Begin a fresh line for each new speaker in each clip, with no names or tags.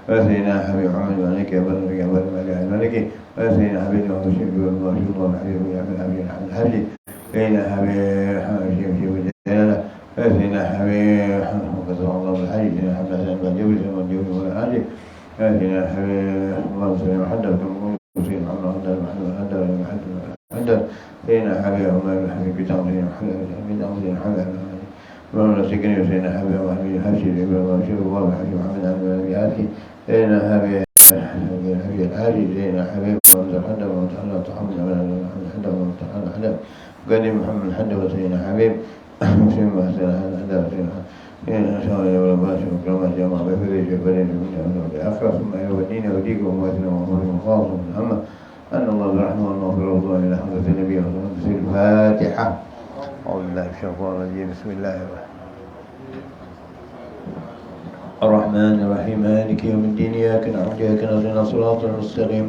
وسيدنا حبيب محمد وعليك يا بلد يا بلد الملك وسيدنا حبيب وشيخ وشيخ وحبيب يا بن حبيب الحج سيدنا حبيب شيخ وجلاله وسيدنا حبيب وكسر الله بالحج سيدنا حبيب حسن والجوز والجوز والحج سيدنا حبيب الله سيدنا محمد سيدنا محمد سيدنا حبيب الله الحبيب بتعظيم سيدنا محمد اللهم سكني سيدنا حبيب وحبيب حسين وشيخ الله وحبيب محمد على نبياته سيدنا حبيب الحاجي سيدنا حبيب ومتحدى ومتحدى وتحمل من الحدى ومتحدى حدى قديم محمد الحدى وسيدنا حبيب مسلم وحسين حدى وسيدنا سيدنا شاء الله باشا وكرامة جمع بفريج وبرين من أمر الآخرة ثم يودين وديكم ومواتنا ومواتنا وخاص من أما أن الله برحمه والمغفر والله إلى حضرة النبي صلى الله عليه وسلم الفاتحة أعوذ بالله من الشيطان الرجيم بسم الله الرحمن الرحيم مالك يوم الدين إياك نعبد وإياك نستعين الصراط المستقيم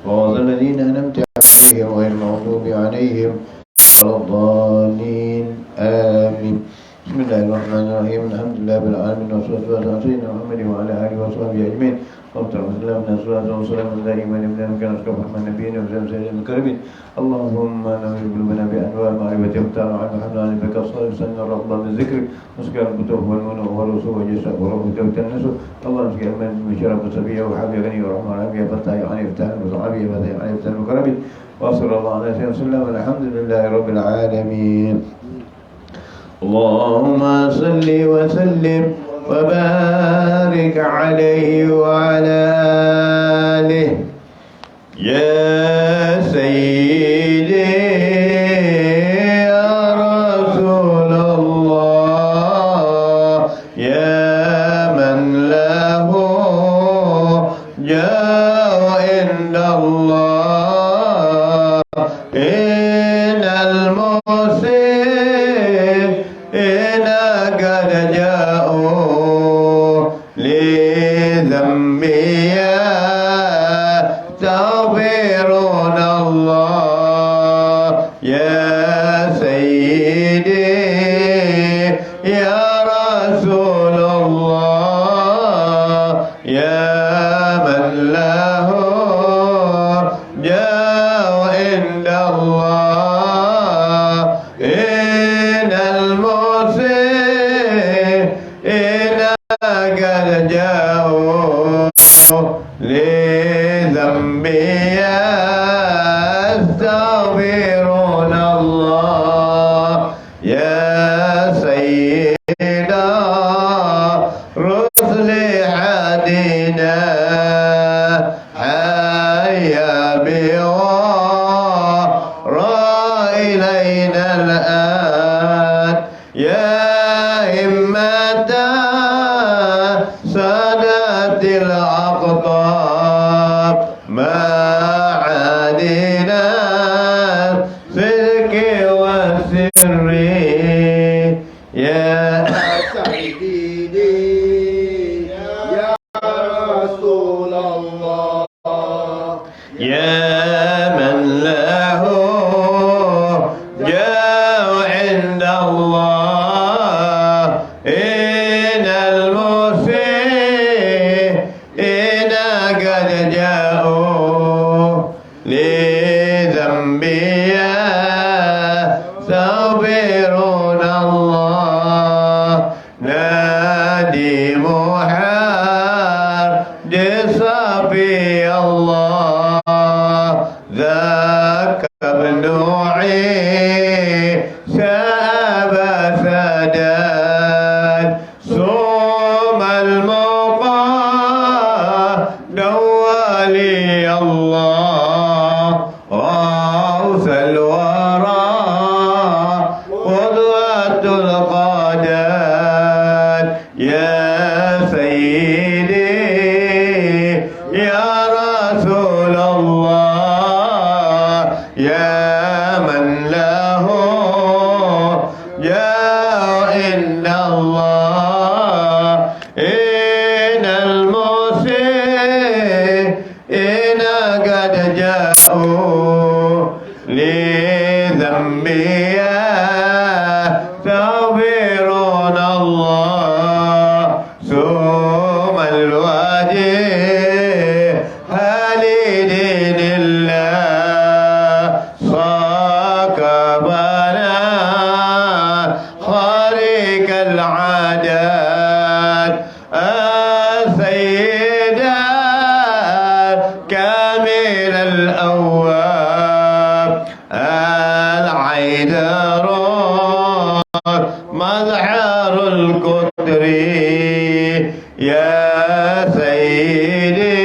صراط الذين أنعمت عليهم غير المغضوب عليهم ولا الضالين آمين بسم الله الرحمن الرحيم الحمد لله رب العالمين والصلاة والسلام على سيدنا محمد وعلى آله وصحبه أجمعين اللهم صل على سيدنا وسلم دائما ابن كان اشرف رحمن نبينا وسلم سيدنا المكرمين اللهم نور قلوبنا بانوار معرفتك وتعالى عن محمد علي بك الصالح سنة الرغبة من ذكرك وسكر البتوح والمنى والرسول والجسد وروح النسل اللهم اسكر من شرف الصبيه وحبي غني ورحمه ربي فتح يعني فتح وصحابي فتح يعني فتح المكرمين وصلى الله على سيدنا وسلم والحمد لله رب العالمين اللهم صل وسلم وبارك عليه وعلى آله يا سيدي يا رسول الله يا من له جاه عند الله إن المسلمين قد جاءوا لذنبي يستغفرون الله يا سيدي يا رسول الله يا من له جاه عند الله إن المسلمين قد جاءوا لذنبي يستغفرون الله يا سيدنا رسل حدينا حيا بغار إلينا الآن يا همة سادة الأقطاب ما عادنا صدق وسر يا
سيدي يا رسول الله
يا من له جاه عند الله إن المسيئين قد جاءوا لذنبي يستغفرون الله نادي محمد صفي الله ذاك ابن عيسى بسداد صوم المقام ولي الله غوث الورى قدوة القدر يا سيدي يا رسول الله يا من له جاء عند الله إن المسيئين قد جاءوا لذنبي يستغفرون الله ثم الوجه لدين الله صاكبنا خارق العادات السيدة كامل الأواب العيدر مظهر القدر يا سيدي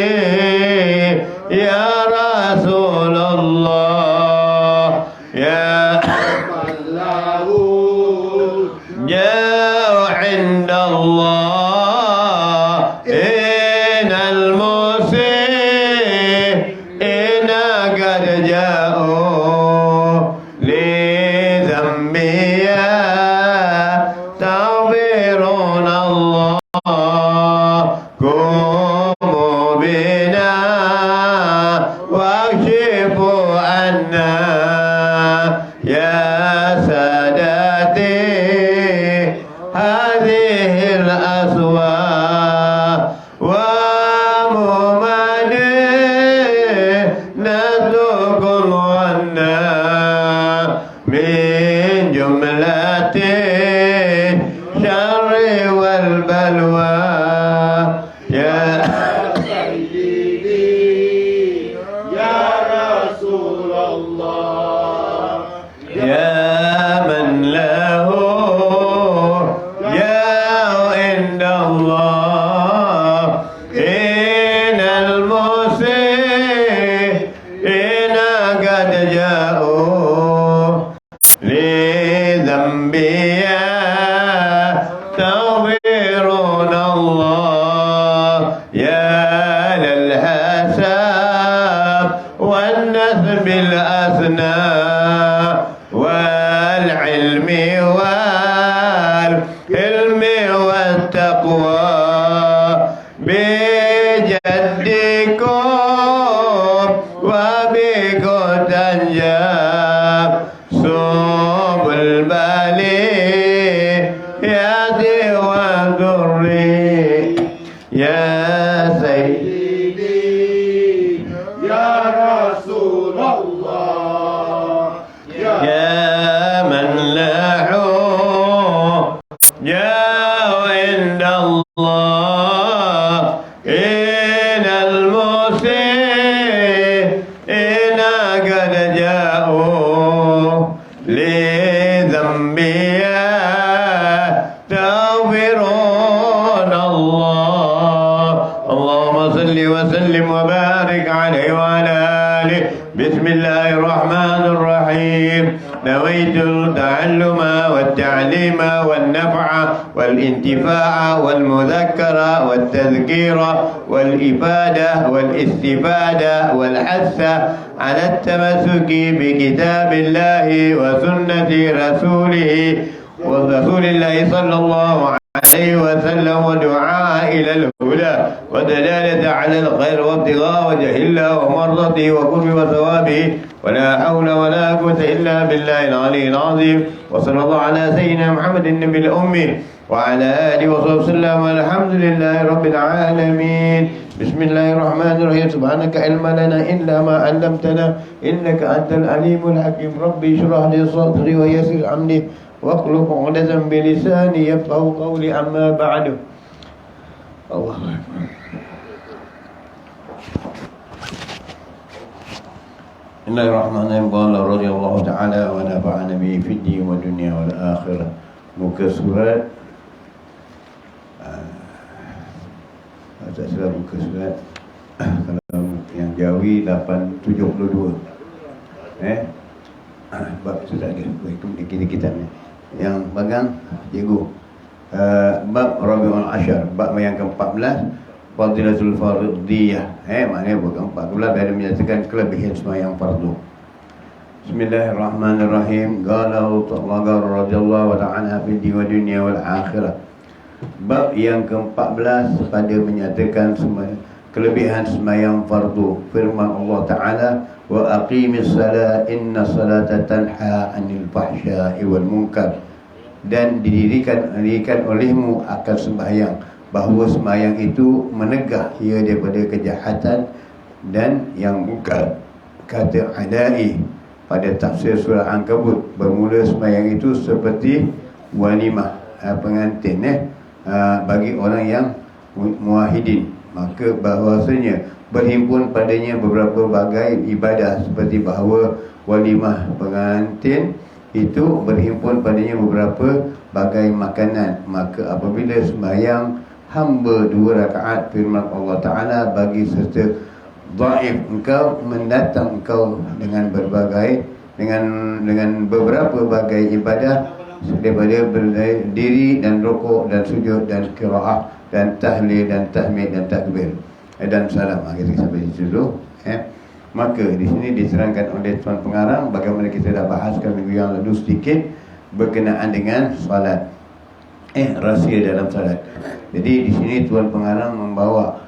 يا رسول الله يا من له جاء عند الله إن المسيئين قد جاءوا لذنبي يستغفرون الله قوموا بنا واكشفوا عنا يا سادتي هذه الأصوات وممدنتكم عنا من جملة الشر والبلوى يا
سيدي يا رسول الله
يا من له جاء عند الله إن المسيئين قد جاءوا لذنبي يستغفرون الله يا للحساب والنسب الأثنى والعلم والحلم والتقوى بجدكم وبكم تنجاب سبل البليات والذري يا سيدي
يا رسول الله
يا من له جاء عند الله إن المسيئين قد جاءوا لذنبي يستغفرون الله اللهم صل وسلم وبارك عليه وعلى آله بسم الله الرحمن الرحيم نويت التعلم والتعليم والنفع والانتفاع والمذكرة والتذكير والإفادة والاستفادة والحث على التمسك بكتاب الله وسنة رسول الله صلى الله عليه وسلم ودعاء إلى الهدى ودلالة على الخير وابتغاء وجه الله ومرضته وقرب وثوابه ولا حول ولا قوة إلا بالله العلي العظيم وصلى الله على سيدنا محمد النبي الأمي وعلى آله وصحبه وسلم والحمد لله رب العالمين بسم الله الرحمن الرحيم سبحانك علم لنا إلا ما علمتنا إنك أنت العليم الحكيم ربي اشرح لي صدري ويسر أمري واخلق عقدة بلساني يفقهوا قولي أما بعد الله أكبر بسم الله الرحمن الرحيم قال رضي الله تعالى ونفعنا به في الدين والدنيا والآخرة muka surat tak silap muka surat kalau yang Jawi 872 bab itu tak ada di kitabnya yang bagang cikgu bab Rabiul Ashar bab yang ke-14 Fadilatul Fardiyah maknanya bukan 14 ada menyatakan kelebihan sembahyang fardu Bismillahirrahmanirrahim. Qala Allah radhiyallahu ta'ala fid dunya wal akhirah. Bab yang ke-14 pada menyatakan kelebihan sembahyang fardu. Firman Allah Ta'ala, wa aqimis salat inna salata tanha 'anil fahsya'i wal munkar. Dan didirikan olehmu akan sembahyang, bahawa sembahyang itu menegah ia daripada kejahatan dan yang munkar. Kata Adai pada tafsir surah Ankabut, bermula sembahyang itu seperti walimah, pengantin bagi orang yang muwahhidin. Maka bahawasanya berhimpun padanya beberapa bagai ibadah, seperti bahawa walimah pengantin itu berhimpun padanya beberapa bagai makanan. Maka apabila sembahyang hamba 2 rakaat, firman Allah Ta'ala, bagi serta dhaif engkau mendatang engkau dengan berbagai dengan beberapa bagai ibadah, daripada berdiri dan rukuk dan sujud dan qiraah dan tahlil dan tahmid dan takbir dan salam. Kita sampai situ dulu. Maka di sini diterangkan oleh Tuan Pengarang bagaimana kita dah bahaskan minggu yang lalu sedikit berkenaan dengan solat, rahsia dalam solat. Jadi di sini Tuan Pengarang membawa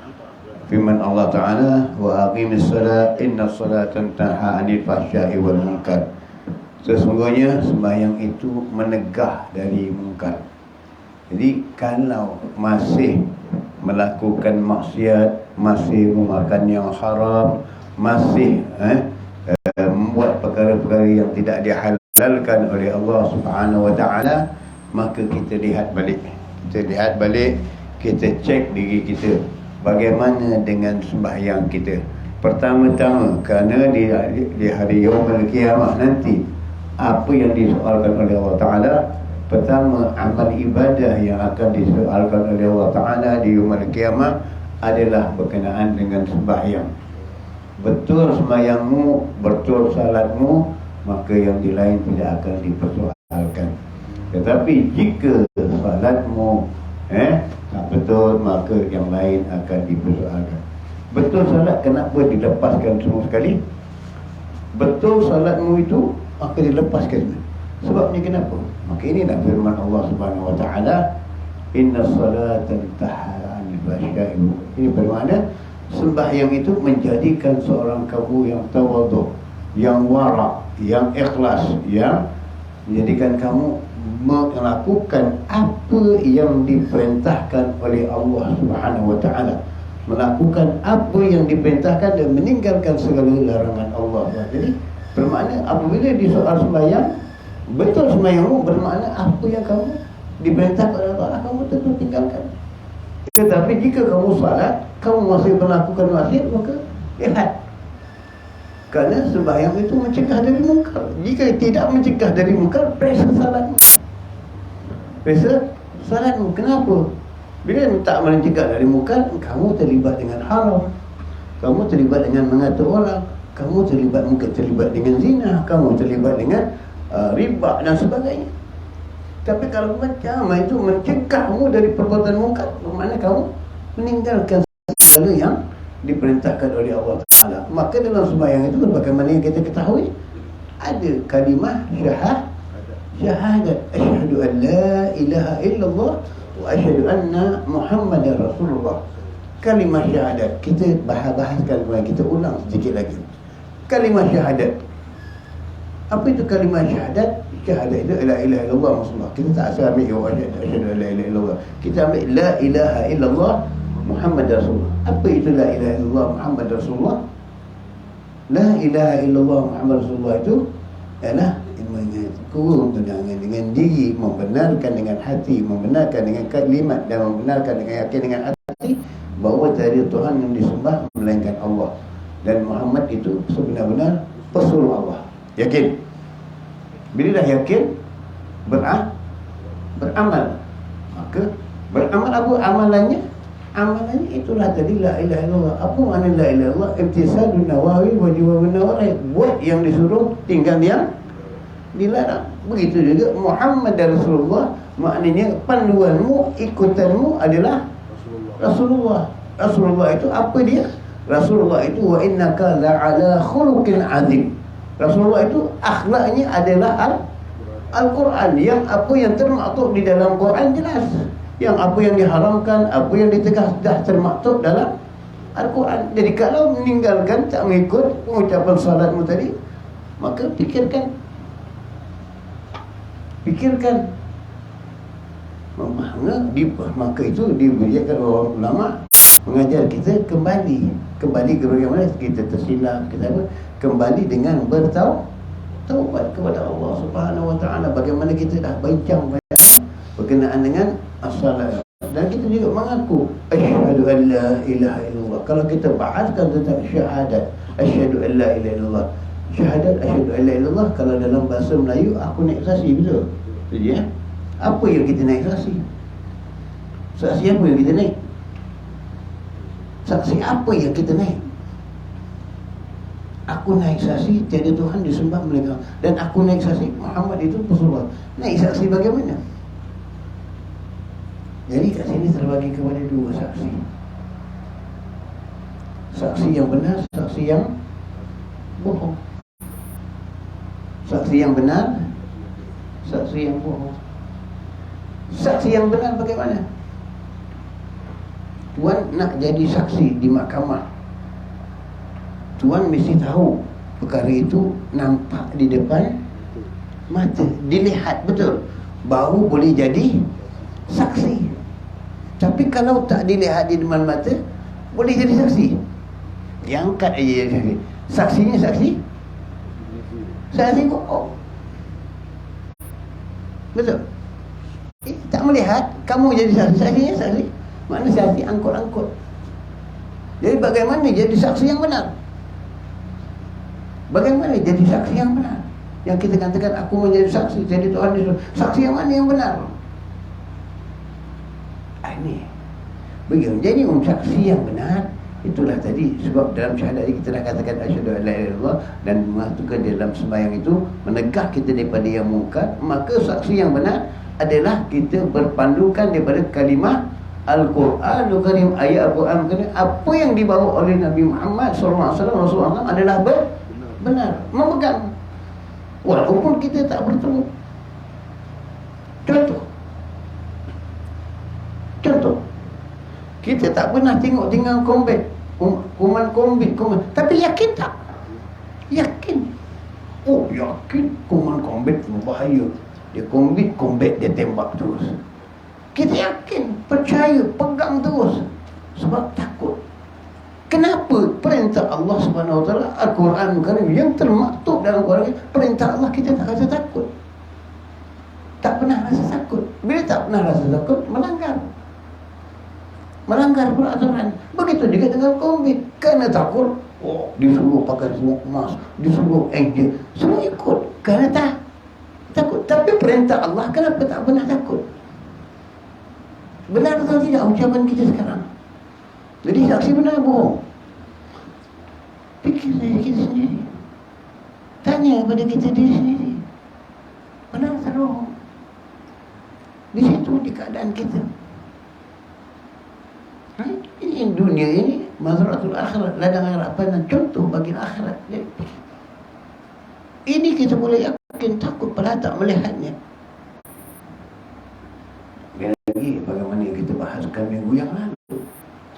firman Allah Ta'ala, wa aqimis salat inna salata tanha 'anil fahsya'i wal munkar. Sesungguhnya sembahyang itu menegah dari munkar. Jadi kalau masih melakukan maksiat, masih memakan yang haram, masih membuat perkara-perkara yang tidak dihalalkan oleh Allah Subhanahu wa Ta'ala, maka kita lihat balik. Kita cek diri kita, bagaimana dengan sembahyang kita. Pertama-tama, kerana di hari Yaumul Qiyamah nanti, apa yang disoalkan oleh Allah Ta'ala, pertama, amal ibadah yang akan disoalkan oleh Allah Ta'ala di Yaumul Qiyamah adalah berkenaan dengan sembahyang. Betul sembahyangmu, betul salatmu, maka yang di lain tidak akan dipersoalkan. Tetapi jika salatmu tak betul, maka yang lain akan dipersoalkan. Betul salat, kenapa dilepaskan semua sekali? Betul salatmu itu maka dilepaskan. Sebabnya kenapa? Maka inilah firman Allah Subhanahu wa Ta'ala, inna salata tanha 'anil fahsya'i. Ini bermakna sembahyang itu menjadikan seorang kamu yang tawadhu, yang wara', yang ikhlas, yang menjadikan kamu melakukan apa yang diperintahkan oleh Allah Subhanahu wa Ta'ala, melakukan apa yang diperintahkan dan meninggalkan segala larangan Allah. Jadi bermakna apabila disoal sembahyang, betul sembahyangmu, bermakna apa yang kamu diperintahkan oleh Allah kamu tentu tinggalkan. Tetapi jika kamu salat, kamu masih melakukan maksiat, maka lihat, kerana sembahyang itu mencegah dari munkar. Jika tidak mencegah dari munkar, periksa salatmu. Kenapa? Bila tak mencegah dari munkar, kamu terlibat dengan haram, kamu terlibat dengan mengatur orang, kamu mungkin terlibat dengan zina, kamu terlibat dengan riba dan sebagainya. Tapi kalau macam itu mencegahmu dari perbuatan munkar, bermakna kamu meninggalkan segala yang diperintahkan oleh Allah Ta'ala. Maka dalam sembahyang itu, bagaimana yang kita ketahui, ada kalimah syahadat, asyhadu an la ilaha illallah wa asyhadu anna Muhammadar Rasulullah. Kalimah syahadat, kita bahaskan, kita ulang sedikit lagi. Kalimah syahadat. Apa itu kalimah syahadat? Syahadat itu la ilaha illallah Rasulullah. Kita tak asal ambil asyhadu an la ilaha illallah. Kita ambil la ilaha illallah Muhammad Rasulullah. Apa itu la ilaha illallah Muhammad Rasulullah? La ilaha illallah Muhammad Rasulullah itu adalah mengaku dengan diri, membenarkan dengan hati, membenarkan dengan kalimat, dan membenarkan dengan yakin dengan hati bahawa tiada Tuhan yang disembah melainkan Allah, dan Muhammad itu sebenar-benar pesuruh Allah. Yakin. Bila dah yakin, beramal. Maka beramal apa amalannya? Amalannya itulah tadi la ilaha illallah. Apa makna la ilaha illallah? Imtisalun nawawi wa jawabun nawawi. Buat yang disuruh, tinggal yang dilarang. Begitu juga Muhammad dan Rasulullah, maknanya panduanmu, ikutanmu adalah Rasulullah. Rasulullah itu apa dia? Rasulullah itu wa innaka la'ala khuluqin azim. Rasulullah itu akhlaknya adalah Al-Quran. Yang apa yang termaktub di dalam Quran jelas. Yang apa yang diharamkan, apa yang ditegas dah termaktub dalam Al-Quran. Jadi kalau meninggalkan, tak mengikut pengucapan salatmu tadi, maka fikirkan. Maka itu diberikan oleh ulama mengajar kita kembali ke bagaimana kita tersilap, kita apa? Kembali dengan bertaubat kepada Allah Subhanahu wa taala. Bagaimana kita dah bincang berkenaan dengan as-salat. Dan kita juga mengaku asyhadu an la ilaha illallah. Kalau kita bahaskan tentang syahadat, asyhadu an la ilaha illallah. Syahadat asyhadu an la ilaha illallah, kalau dalam bahasa Melayu aku naik saksi, betul? Jadi ya, apa yang kita naik saksi? Saksi apa yang kita naik? Saksi apa yang kita naik? Aku naik saksi tiada Tuhan disembah melainkan, dan aku naik saksi Muhammad itu Rasulullah. Naik saksi bagaimana? Jadi kat sini terbagi kepada dua saksi. Saksi yang benar, saksi yang bohong. Saksi yang benar, saksi yang bohong. Saksi yang benar bagaimana? Tuan nak jadi saksi di mahkamah, tuan mesti tahu perkara itu nampak di depan mata, dilihat betul, baru boleh jadi saksi. Tapi kalau tak dilihat di depan mata, boleh jadi saksi. Diangkat aja jadi saksi. Saksinya saksi bohong. Betul? Tak melihat, kamu jadi saksi, saksinya saksi. Mana saksi angkut-angkut. Jadi bagaimana jadi saksi yang benar? Bagaimana jadi saksi yang benar? Yang kita katakan aku menjadi saksi, jadi Tuhan disuruh. Saksi yang mana yang benar? Ini bagaimana jadi saksi yang benar? Itulah tadi sebab dalam syahadat kita dah katakan asyhadu an la ilaha illallah, dan mengatakan dalam sembahyang itu menegah kita daripada yang mungkar. Maka saksi yang benar adalah kita berpandukan daripada kalimah Al-Quranul Karim, ayat Al-Quran Karim. Apa yang dibawa oleh Nabi Muhammad SAW, Rasulullah adalah benar, memegang walaupun kita tak bertemu. Contoh, kita tak pernah tengok combat, kuman, tapi yakin tak? Yakin. Oh, yakin kuman combat berbahaya. Dia combat dia tembak terus. Kita yakin, percaya, pegang terus. Sebab takut. Kenapa? Perintah Allah Subhanahu wa taala, Al-Quran Karim yang termaktub dalam Quran, perintah Allah, kita tak rasa takut. Tak pernah rasa takut. Bila tak pernah rasa takut, melanggar peraturan. Begitu juga dengan COVID. Kerana takut, disuruh pakai semua emas, disuruh angel, semua ikut. Kerana takut. Tapi perintah Allah, kenapa tak pernah takut? Benar atau tidak ucapan kita sekarang? Jadi saksi benar bohong? Fikir saja kita sendiri. Tanya kepada kita diri sendiri. Benar atau bohong? Di situ di keadaan kita. Ini dunia ini mazratul akhirat, ladang harapan dan contoh bagi akhirat. Ini kita boleh yakin, takut pada tak melihatnya. Lagi bagaimana yang kita bahaskan minggu yang lalu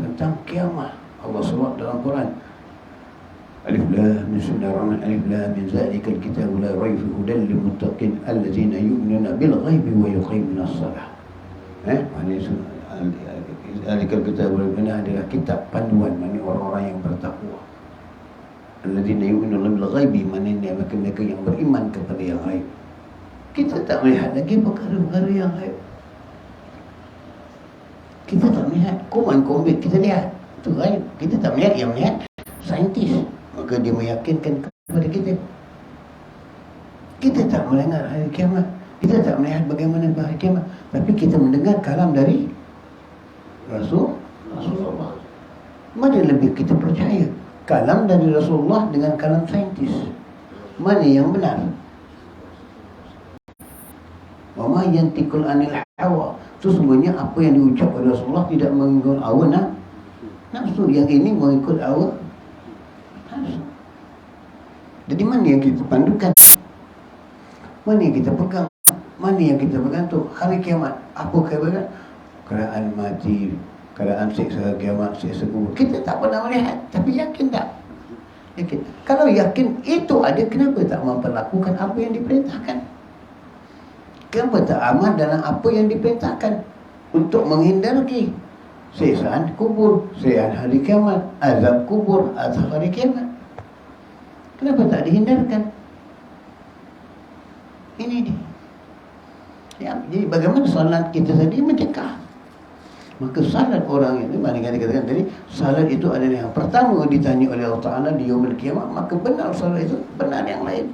tentang kiamat. Allah SWT dalam Quran, Alif Lam Mim, Bismillahirrahmanirrahim, Alif Lam Mim, Zalikal kitabu la raiba fihi hudan lil muttaqin allazina yu'minuna bil ghaibi wa yuqimuna as-salah. Zalikal kitabu adalah kitab panduan bagi orang-orang yang bertakwa. Allazina yu'minuna bil ghaibi, maknanya mereka yang beriman kepada yang ghaib. Kita tak melihat lagi perkara-perkara yang ghaib. Kita tak melihat kuman combat, kita lihat itu ghaib. Kita tak melihat, yang melihat saintis. Maka dia meyakinkan kepada kita. Kita tak mendengar hari kiamat, kita tak melihat bagaimana hari kiamat, tapi kita mendengar kalam dari Rasulullah. Mana lebih kita percaya? Kalam dari Rasulullah dengan kalam saintis, mana yang benar? Wa ma yantiqul anil hawa. Sesungguhnya apa yang diucap oleh Rasulullah tidak mengikut hawa nafsu. Yang ini mengikut hawa nafsu. Jadi mana yang kita pandukan? Mana yang kita pegang? Mana yang kita pegang tu? Hari kiamat. Apa keadaan? Keadaan mati, keadaan siksa kiamat, siksa kubur. Kita tak pernah melihat, tapi yakin tak? Yakin. Kalau yakin itu ada, kenapa tak memperlakukan apa yang diperintahkan? Kenapa tak amal dalam apa yang diperintahkan? Untuk menghindari siksaan kubur, siksaan hari kiamat, azab kubur, azab hari kiamat. Kenapa tak dihindarkan? Ini dia. Ya, jadi bagaimana salat kita tadi mencegah? Maka salat orang itu, mana yang dikatakan tadi, salat itu adalah yang pertama ditanya oleh Allah Ta'ala di yaumil kiamat. Maka benar salat itu, benar yang lain.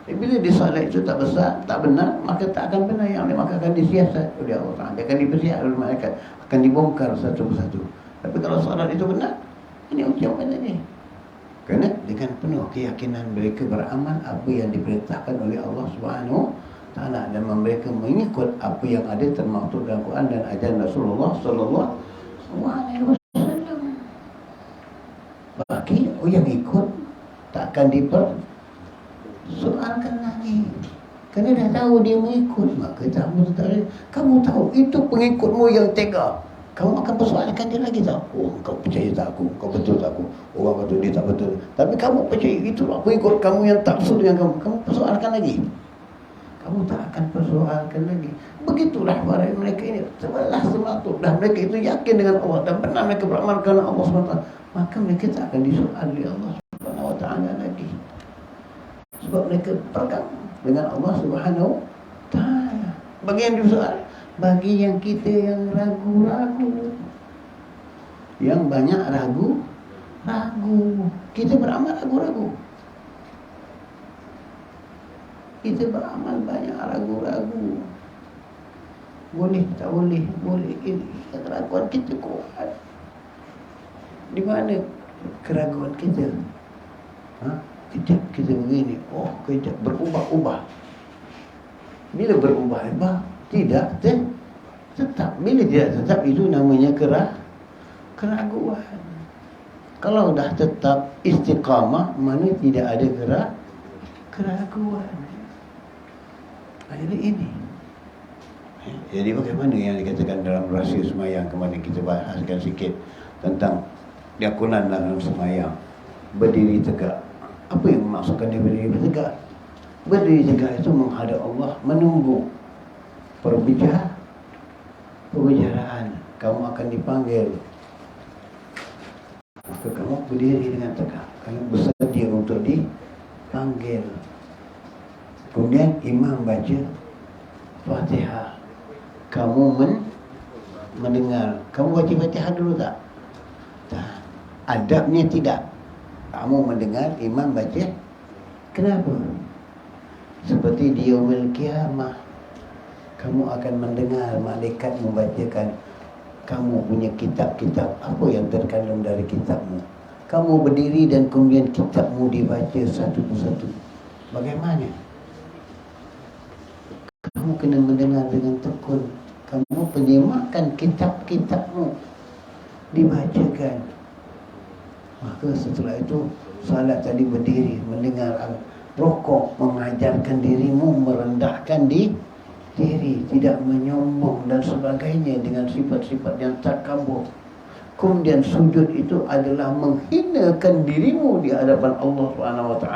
Jadi bila di salat itu tak besar, tak benar, maka tak akan benar yang lain. Maka akan disiasat oleh Allah Ta'ala. Dia akan dipersiap oleh malaikat, akan dibongkar satu persatu. Tapi kalau salat itu benar, ini ucapan tadi. Kerana dengan penuh keyakinan mereka beramal apa yang diperintahkan oleh Allah Subhanahu Ta'ala, dan mereka mengikut apa yang ada termaktub dalam Quran dan ajaran Rasulullah sallallahu alaihi wasallam. Bagi yang ikut takkan dipersoalkan lagi. Kerana dah tahu dia mengikut, maka kamu tahu itu pengikutmu yang tega. Kamu akan persoalkan dia lagi tak? Oh, kau percaya tak aku? Kau betul tak aku? Orang kata dia tak betul. Tapi kamu percaya itulah pengikut kamu yang tak betul dengan kamu. Kamu persoalkan lagi. Kamu tak akan persoalkan lagi. Begitulah para mereka ini. Sebelah sematuk. Dan mereka itu yakin dengan Allah. Dan benar mereka beramal kerana Allah SWT. Maka mereka tak akan disoal oleh Allah SWT lagi. Sebab mereka pegang dengan Allah SWT. Bagi yang disoal, bagi yang kita yang ragu-ragu, yang banyak ragu, kita beramal ragu-ragu. Kita beramal banyak ragu-ragu. Boleh tak boleh, boleh ini. Keraguan kita kuat. Di mana keraguan kita? Kejap kita begini, kejap berubah-ubah. Bila berubah-ubah, tidak tetap. Bila tidak tetap, itu namanya keraguan. Kalau dah tetap istiqamah, mana tidak ada keraguan. Jadi ini. Jadi bagaimana yang dikatakan dalam rahsia semayang, kemarin kita bahaskan sikit tentang diakunan dalam semayang. Berdiri tegak. Apa yang maksudkan dia berdiri tegak? Berdiri tegak itu menghadap Allah, menunggu perbicaraan. Kamu akan dipanggil, maka kamu berdiri dengan tegak. Kamu bersedia untuk dipanggil. Kemudian imam baca Fatihah. Kamu mendengar. Kamu baca Fatihah dulu tak? Tak. Adabnya tidak. Kamu mendengar imam baca. Kenapa? Seperti di yaumil kiamah, kamu akan mendengar malaikat membacakan kamu punya kitab-kitab, apa yang terkandung dari kitabmu. Kamu berdiri dan kemudian kitabmu dibaca satu persatu. Bagaimana? Kamu kena mendengar dengan tekun. Kamu penyemakkan kitab-kitabmu dibacakan. Maka setelah itu salat tadi berdiri, mendengar rokok, mengajarkan dirimu merendahkan diri, tidak menyombong dan sebagainya dengan sifat-sifat yang takabur. Kemudian sujud itu adalah menghinakan dirimu di hadapan Allah SWT.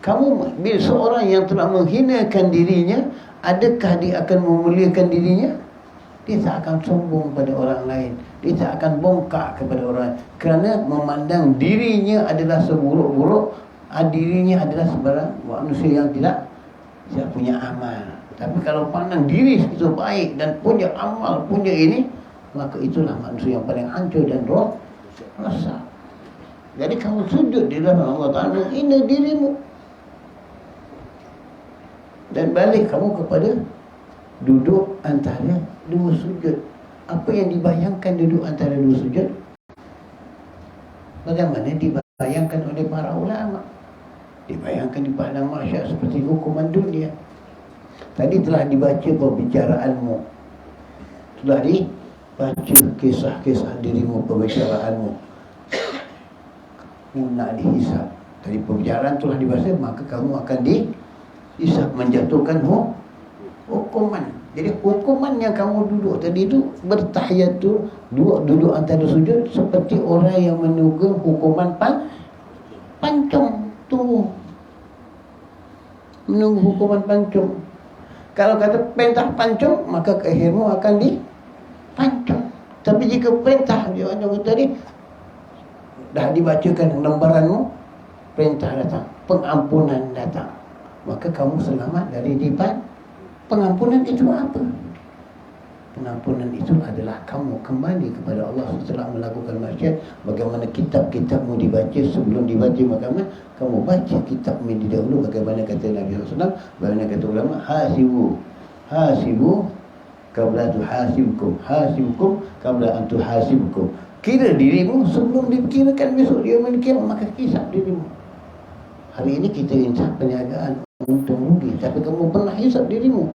Kamu, bila seorang yang telah menghinakan dirinya, adakah dia akan memuliakan dirinya? Dia tak akan sombong pada orang lain. Dia tak akan bongkak kepada orang lain. Kerana memandang dirinya adalah seburuk-buruk, dirinya adalah sebarang manusia yang tidak punya amal. Tapi kalau pandang diri itu baik dan punya amal, punya ini, maka itulah manusia yang paling hancur dan rosak. Jadi kamu sujud di dalam Allah Ta'ala, hina dirimu. Dan balik kamu kepada duduk antara dua sujud. Apa yang dibayangkan duduk antara dua sujud? Bagaimana dibayangkan oleh para ulama? Dibayangkan di padang mahsyar seperti hukuman dunia. Tadi telah dibaca perbicaraanmu, telah dibaca kisah-kisah dirimu, perbicaraanmu. Kamu nak dihisap. Tadi pembicaraan telah dibahas, maka kamu akan dihisab, menjatuhkan hukuman. Jadi hukuman yang kamu duduk tadi itu bertahiyat tu, duduk antara sujud seperti orang yang menunggu hukuman pancung tu. Menunggu hukuman pancung. Kalau kata perintah pancung, maka akhirmu akan dipancung. Tapi jika perintah dia tadi dah dibacakan lembaranmu, perintah datang, pengampunan datang, maka kamu selamat dari dipan. Pengampunan itu apa? Pengampunan itu adalah kamu kembali kepada Allah setelah melakukan maksiat. Bagaimana kitab-kitabmu dibaca, sebelum dibaca bagaimana kamu baca kitabmu di dahulu. Bagaimana kata Nabi SAW, bagaimana kata ulama, hasibu qabla tuhasibkum, hasibkum qabla an tuhasibkum. Kira dirimu sebelum dikirakan besok dia kiamat, maka hisab dirimu. Hari ini kita insaf perniagaan untung rugi, tapi kamu pernah hisab dirimu.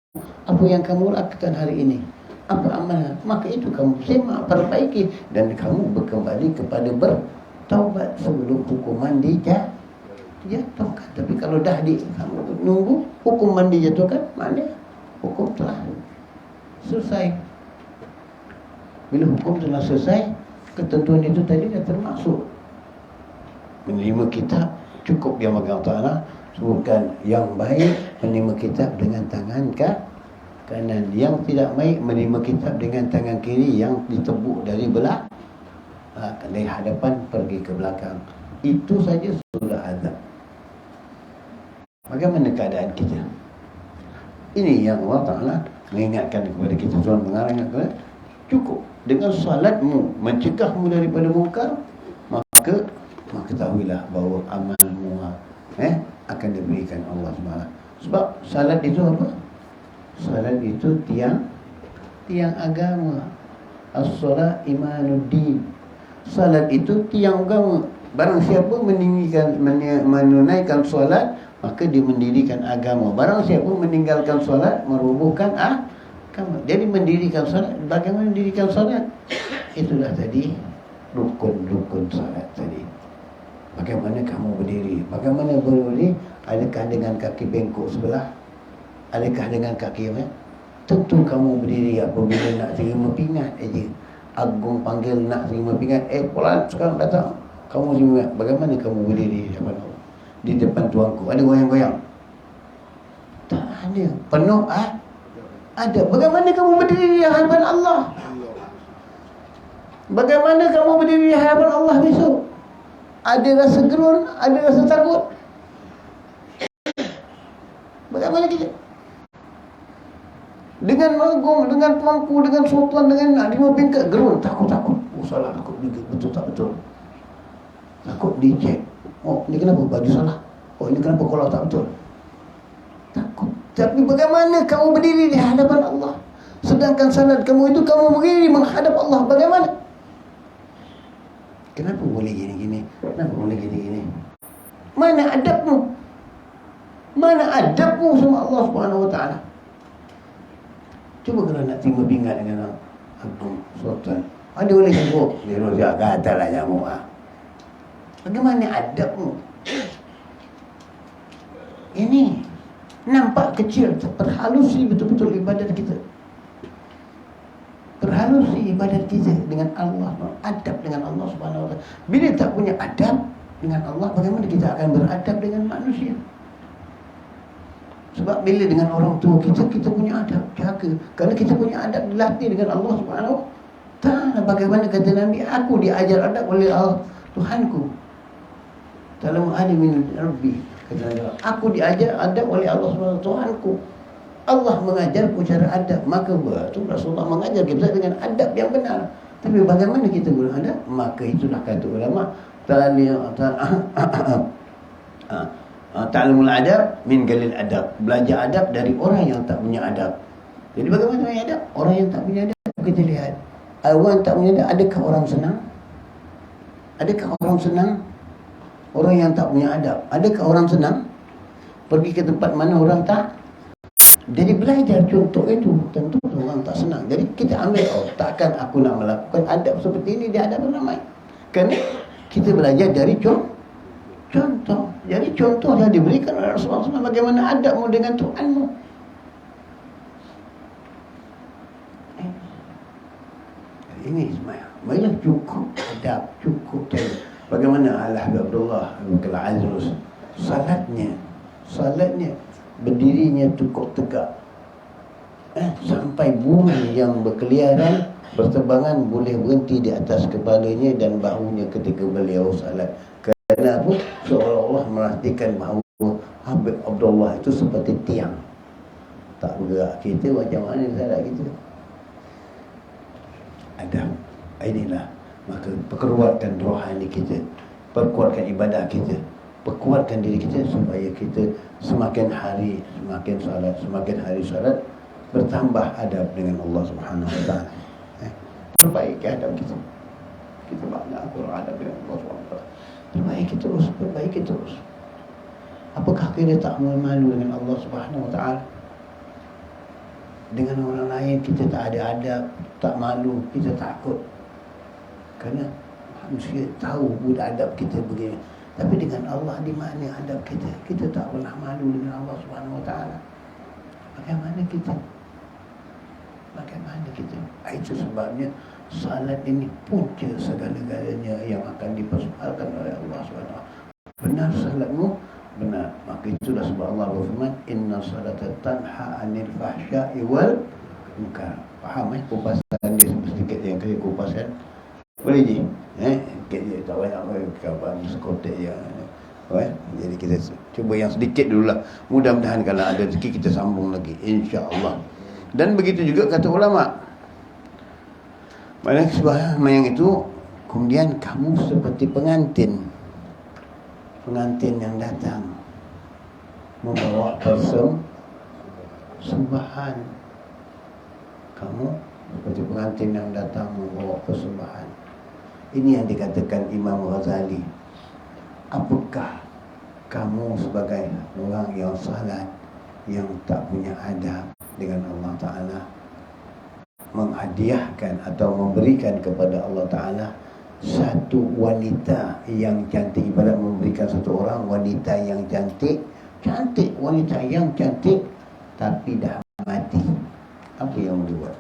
Apa yang kamu lakukan hari ini? Apa amalan? Maka itu kamu semak, perbaiki, dan kamu berkembali kepada bertaubat sebelum hukuman dijatuhkan. Tapi kalau dah kamu nunggu hukuman dijatuhkan, mana hukum telah selesai. Bila hukum telah selesai, ketentuan itu tadi dah termasuk. Menerima kitab, cukup dia megang tanah, sebutkan yang baik, menerima kitab dengan tangan kanan. Yang tidak baik, menerima kitab dengan tangan kiri yang ditepuk dari dari hadapan pergi ke belakang. Itu saja sudah azab. Bagaimana keadaan kita? Ini yang Allah Ta'ala mengingatkan kepada kita. Tuhan mengarahkan kepada cukup dengan salatmu mencegahmu daripada mungkar, maka ketahuilah bahawa amalmu akan diberikan Allah SWT. Sebab salat itu apa? Salat itu tiang agama. As-salat imanuddin. Salat itu tiang agama. Barang siapa menunaikan salat, maka dia mendirikan agama. Barang siapa meninggalkan salat, merubuhkan agama. Jadi mendirikan salat, bagaimana mendirikan salat? Itulah tadi rukun-rukun salat tadi. Bagaimana kamu berdiri? Bagaimana berdiri? Adakah dengan kaki bengkok sebelah? Adakah dengan kaki apa? Tentu kamu berdiri apabila nak terima pingat aja. Agung panggil nak terima pingat, pelan sekarang datang. Kamu terima. Bagaimana kamu berdiri di depan tuanku? Ada goyang-goyang? Tak ada. Penuh ada. Bagaimana kamu berdiri di hadapan Allah? Bagaimana kamu berdiri di hadapan Allah besok? Ada rasa gerun, ada rasa takut. Bagaimana kita? Dengan agung, dengan pangku, dengan sultan, dengan nak lima pingkat, gerun, takut. Salah, takut juga, betul tak betul. Takut dicek. Ini kenapa baju salah? Ini kenapa kalau tak betul? Takut. Tapi bagaimana kamu berdiri di hadapan Allah? Sedangkan salat kamu itu kamu berdiri menghadap Allah. Bagaimana? Kenapa boleh gini-gini? Kenapa boleh gini-gini? Mana adabmu? Mana adabmu sama Allah Subhanahu Wa Taala? Cuba kalau nak terima pingat dengan agung sultan, ada boleh nyamuk, dia rojak katalah nyamuk. Bagaimana adabmu? Ini nampak kecil, perhalusi betul-betul ibadat kita. Perhalusi ibadat kita dengan Allah, adab dengan Allah Subhanahu Wa Taala. Bila tak punya adab dengan Allah, bagaimana kita akan beradab dengan manusia? Sebab bila dengan orang tua kita punya adab, jaga. Kalau kita punya adab dilatih dengan Allah Subhanahu Wa Taala. Bagaimana kata Nabi, aku diajar adab oleh Allah Tuhanku. Dalam hadis min Rabbi, kata Nabi, aku diajar adab oleh Allah Subhanahu Wa Taala, Tuhanku. Allah mengajarku cara adab, maka betul Rasulullah mengajar kita dengan adab yang benar. Tapi bagaimana kita beradab? Maka itulah kata ulama, ta'lamul adab min galil adab. Belajar adab dari orang yang tak punya adab. Jadi bagaimana orang adab? Orang yang tak punya adab, kita lihat. Orang yang tak punya adab, adakah orang senang? Adakah orang senang? Orang yang tak punya adab, adakah orang senang? Pergi ke tempat mana orang tak? Jadi belajar contoh itu, tentu orang tak senang. Jadi kita ambil, takkan aku nak melakukan adab seperti ini di hadapan ramai. Kerana kita belajar dari Contoh. Jadi contoh yang diberikan oleh Rasulullah SAW bagaimana adabmu dengan Tuhanmu. Ini semuanya cukup adab, cukup cara. Bagaimana Al-Habib Abdullah Al-Azrus, salatnya berdirinya cukup tegak, sampai bumi yang berkeliaran berterbangan boleh berhenti di atas kepalanya dan bahunya ketika beliau salat. Kerana apa? Seolah-olah merasakan bahawa Habib Abdullah itu seperti tiang, tak bergerak. Kita macam mana salat kita? Adab. Inilah maka perkuatkan rohani kita, perkuatkan ibadah kita, perkuatkan diri kita supaya kita semakin hari salat bertambah adab dengan Allah Subhanahu Wa Taala. Perbaiki adab kita. Kita banyak adab dengan Allah Subhanahu Wa Taala. Perbaiki terus. Apakah kita tak malu dengan Allah Subhanahu Wa Taala? Dengan orang lain kita tak ada adab, tak malu, kita takut. Kerana manusia tahu budak adab kita begini. Tapi dengan Allah di mana adab kita? Kita tak pernah malu dengan Allah Subhanahu Wa Taala. Bagaimana kita? Itu sebabnya salat ini punca segala-galanya yang akan dipersoalkan oleh Allah Subhanahu Wa Taala. Benar salatmu? Benar. Maka itulah sebab Allah berfirman, inna salata tanha 'anil fahsya'i wal munkar. Faham kupasan dia sedikit yang kaya kupasan. Boleh je. Sikit je, tak banyak kawan sekotek je. Jadi kita cuba yang sedikit dululah. Mudah-mudahan kalau ada rezeki kita sambung lagi, insya-Allah. Dan begitu juga kata ulama. Mana sembahyang itu kemudian kamu seperti pengantin yang datang membawa persembahan. Kamu seperti pengantin yang datang membawa persembahan. Ini yang dikatakan Imam Ghazali. Apakah kamu sebagai orang yang salat, yang tak punya adab dengan Allah Ta'ala, menghadiahkan atau memberikan kepada Allah Ta'ala satu wanita yang cantik, ibarat memberikan satu orang wanita yang cantik, wanita yang cantik tapi dah mati, apa yang dibuat?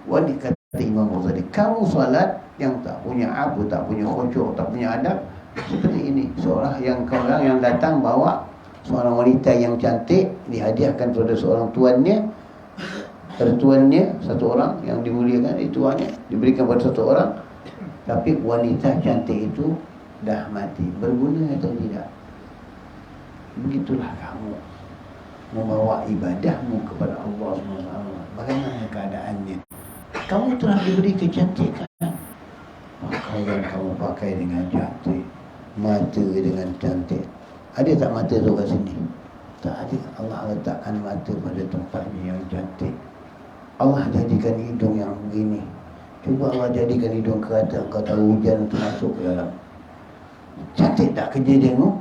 Wanita kata Imam Ghazali, kamu salat yang tak punya apa, tak punya khusyuk, tak punya adab seperti ini. Seorang yang datang bawa seorang wanita yang cantik, dihadiahkan kepada seorang tuannya, satu orang yang dimuliakan, tuannya diberikan kepada satu orang, tapi wanita cantik itu dah mati. Berguna atau tidak? Begitulah kamu membawa ibadahmu kepada Allah SWT. Bagaimana keadaannya? Kamu telah diberi kecantikan, pakaian kamu pakai dengan cantik, mata dengan cantik. Ada tak mata tu kat sini? Tak ada. Allah letakkan mata pada tempatnya yang cantik. Allah jadikan hidung yang begini. Cuba Allah jadikan hidung kerata, kau tahu hujan tu masuk ke dalam. Cantik tak kejadianmu?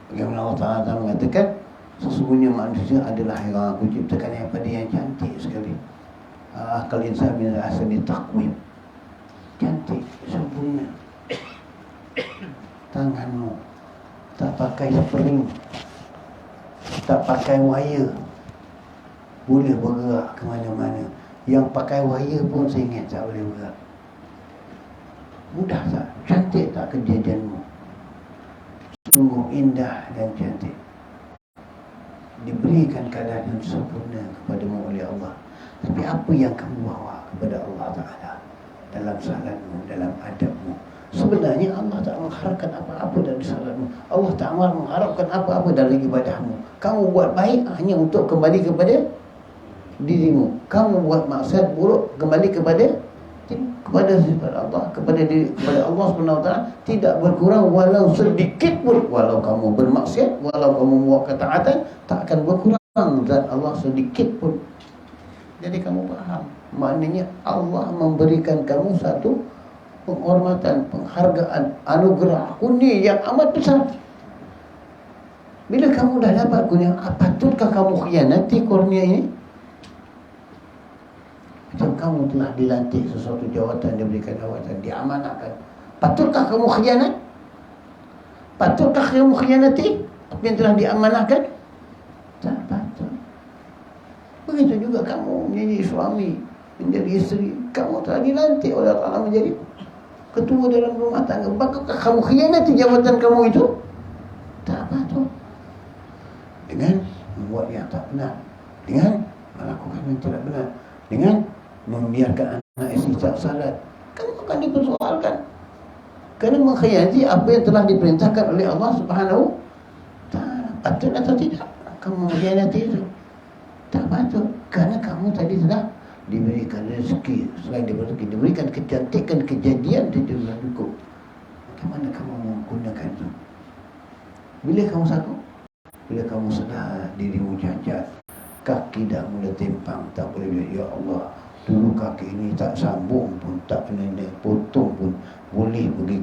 Bagaimana Allah Ta'ala mengatakan, sesungguhnya manusia adalah yang aku ciptakan daripada yang cantik sekali. Akal insan min ahsani taqwim. Cantik, sempurna. Tanganmu tak pakai spring, tak pakai wire, boleh bergerak ke mana-mana. Yang pakai wire pun saya ingat tak boleh bergerak. Mudah tak? Cantik tak kejadianmu? Sungguh indah dan cantik. Diberikan keadaan yang sempurna kepadamu oleh Allah. Tapi apa yang kamu bawa kepada Allah Ta'ala dalam salatmu, dalam adabmu? Sebenarnya Allah tak mengharapkan apa-apa dari salatmu. Allah tak mengharapkan apa-apa dari ibadahmu. Kamu buat baik hanya untuk kembali kepada dirimu. Kamu buat maksiat buruk kembali kepada Allah, kepada Allah Subhanahu Wa Taala, tidak berkurang walau sedikit pun. Walau kamu bermaksiat, walau kamu buat ketaatan, tak akan berkurang zat Allah sedikit pun. Jadi kamu faham, maknanya Allah memberikan kamu satu penghormatan, penghargaan, anugerah, kurnia yang amat besar. Bila kamu dah dapat kurnia, patutkah kamu khianati kurnia ini? Macam kamu telah dilantik sesuatu jawatan, diberikan jawatan, diamanahkan. Patutkah kamu khianat? Patutkah kamu khianati apa yang telah diamanahkan? Tak patut. Begitu juga kamu menjadi suami, menjadi isteri, kamu telah dilantik oleh Allah menjadi ketua dalam rumah tangga. Apakah kamu khianati jabatan kamu itu? Tak patut. Dengan membuat yang tak benar, dengan melakukan yang tidak benar, dengan membiarkan anak isteri tak salat, kamu akan dipersoalkan. Kerana mengkhianati apa yang telah diperintahkan oleh Allah Subhanahu Ta'ala. Patut atau tidak kamu mengkhianati itu? Tak patut. Kerana kamu tadi telah diberikan rezeki, selain diberikan kecantikan, kejadian di dalam cukup. Bagaimana kamu menggunakan itu? Bila kamu sanggup, bila kamu sedar dirimu cacat, kaki dah mula timpang, tak boleh bilang, ya Allah, dulu kaki ini tak sambung pun, tak kena potong pun, boleh pergi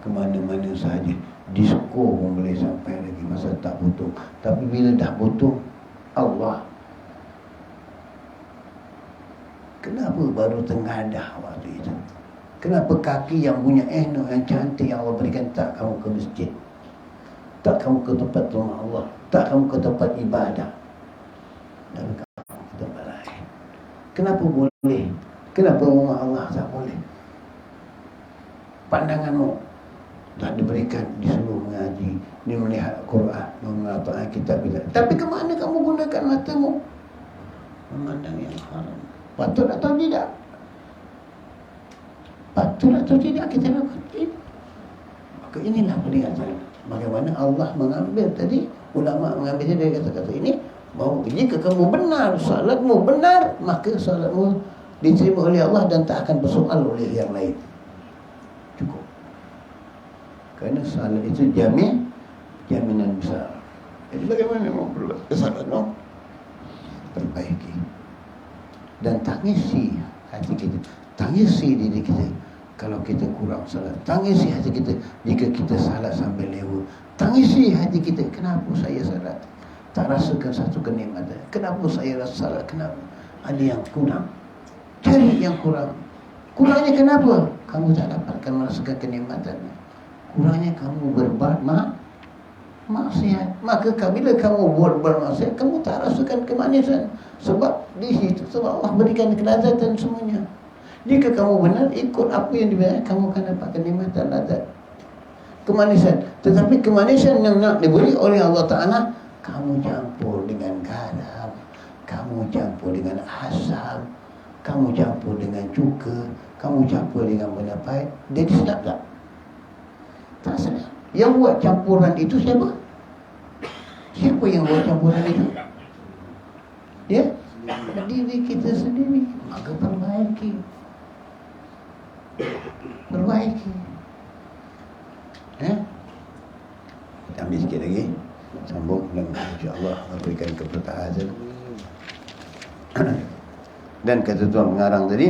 ke mana-mana sahaja. Disko pun boleh sampai lagi masa tak potong. Tapi bila dah potong, Allah, kenapa baru tengadah waktu itu? Kenapa kaki yang punya elok, yang cantik yang Allah berikan, tak kamu ke masjid, tak kamu ke tempat rumah Allah, tak kamu ke tempat ibadah, dan kamu ke tempat lain? Kenapa boleh? Kenapa rumah Allah tak boleh? Pandanganmu tak diberikan, disuruh mengaji, ni melihat Quran, memelafakan kitab kita. Tapi ke mana kamu gunakan matamu? Memandang yang haram. Patut atau tidak? Patut atau tidak kita lakukan ini? Maka inilah peringatan. Bagaimana Allah mengambil tadi, ulama mengambilnya dari kata-kata ini, bahawa jika kamu benar, salatmu benar, maka salatmu diterima oleh Allah dan tak akan bersoal oleh yang lain. Cukup. Kerana salat itu jaminan besar. Jadi bagaimana mau berbuat kesalahan? Perbaiki. Dan tangisi hati kita, tangisi diri kita kalau kita kurang salat, tangisi hati kita jika kita salat sampai lewa, tangisi hati kita, kenapa saya salat tak rasakan satu kenikmatan, kenapa saya rasa salat, kenapa ada yang kurang, cari yang kurang. Kurangnya kenapa? Kamu tak dapatkan merasakan kenikmatan, kurangnya kamu berbuat maksiat. Maka bila kamu bermaksiat, kamu tak rasakan kemanisan. Sebab di situ, sebab Allah berikan kelazatan semuanya. Jika kamu benar ikut apa yang diberikan, kamu akan dapat kenikmatan, lazat, kemanisan. Tetapi kemanisan yang nak diberi oleh Allah Ta'ala, kamu campur dengan garam, kamu campur dengan asam, kamu campur dengan cuka, kamu campur dengan benda pahit. Jadi sedap tak? Tak sedap. Yang buat campuran itu siapa? Siapa yang buat campuran itu? Ya? Diri kita sendiri. Maka perbaiki. Perbaiki. Kita ambil sikit lagi. Sambung dan insya-Allah berikan keberkatan. Dan kata tuan pengarang tadi,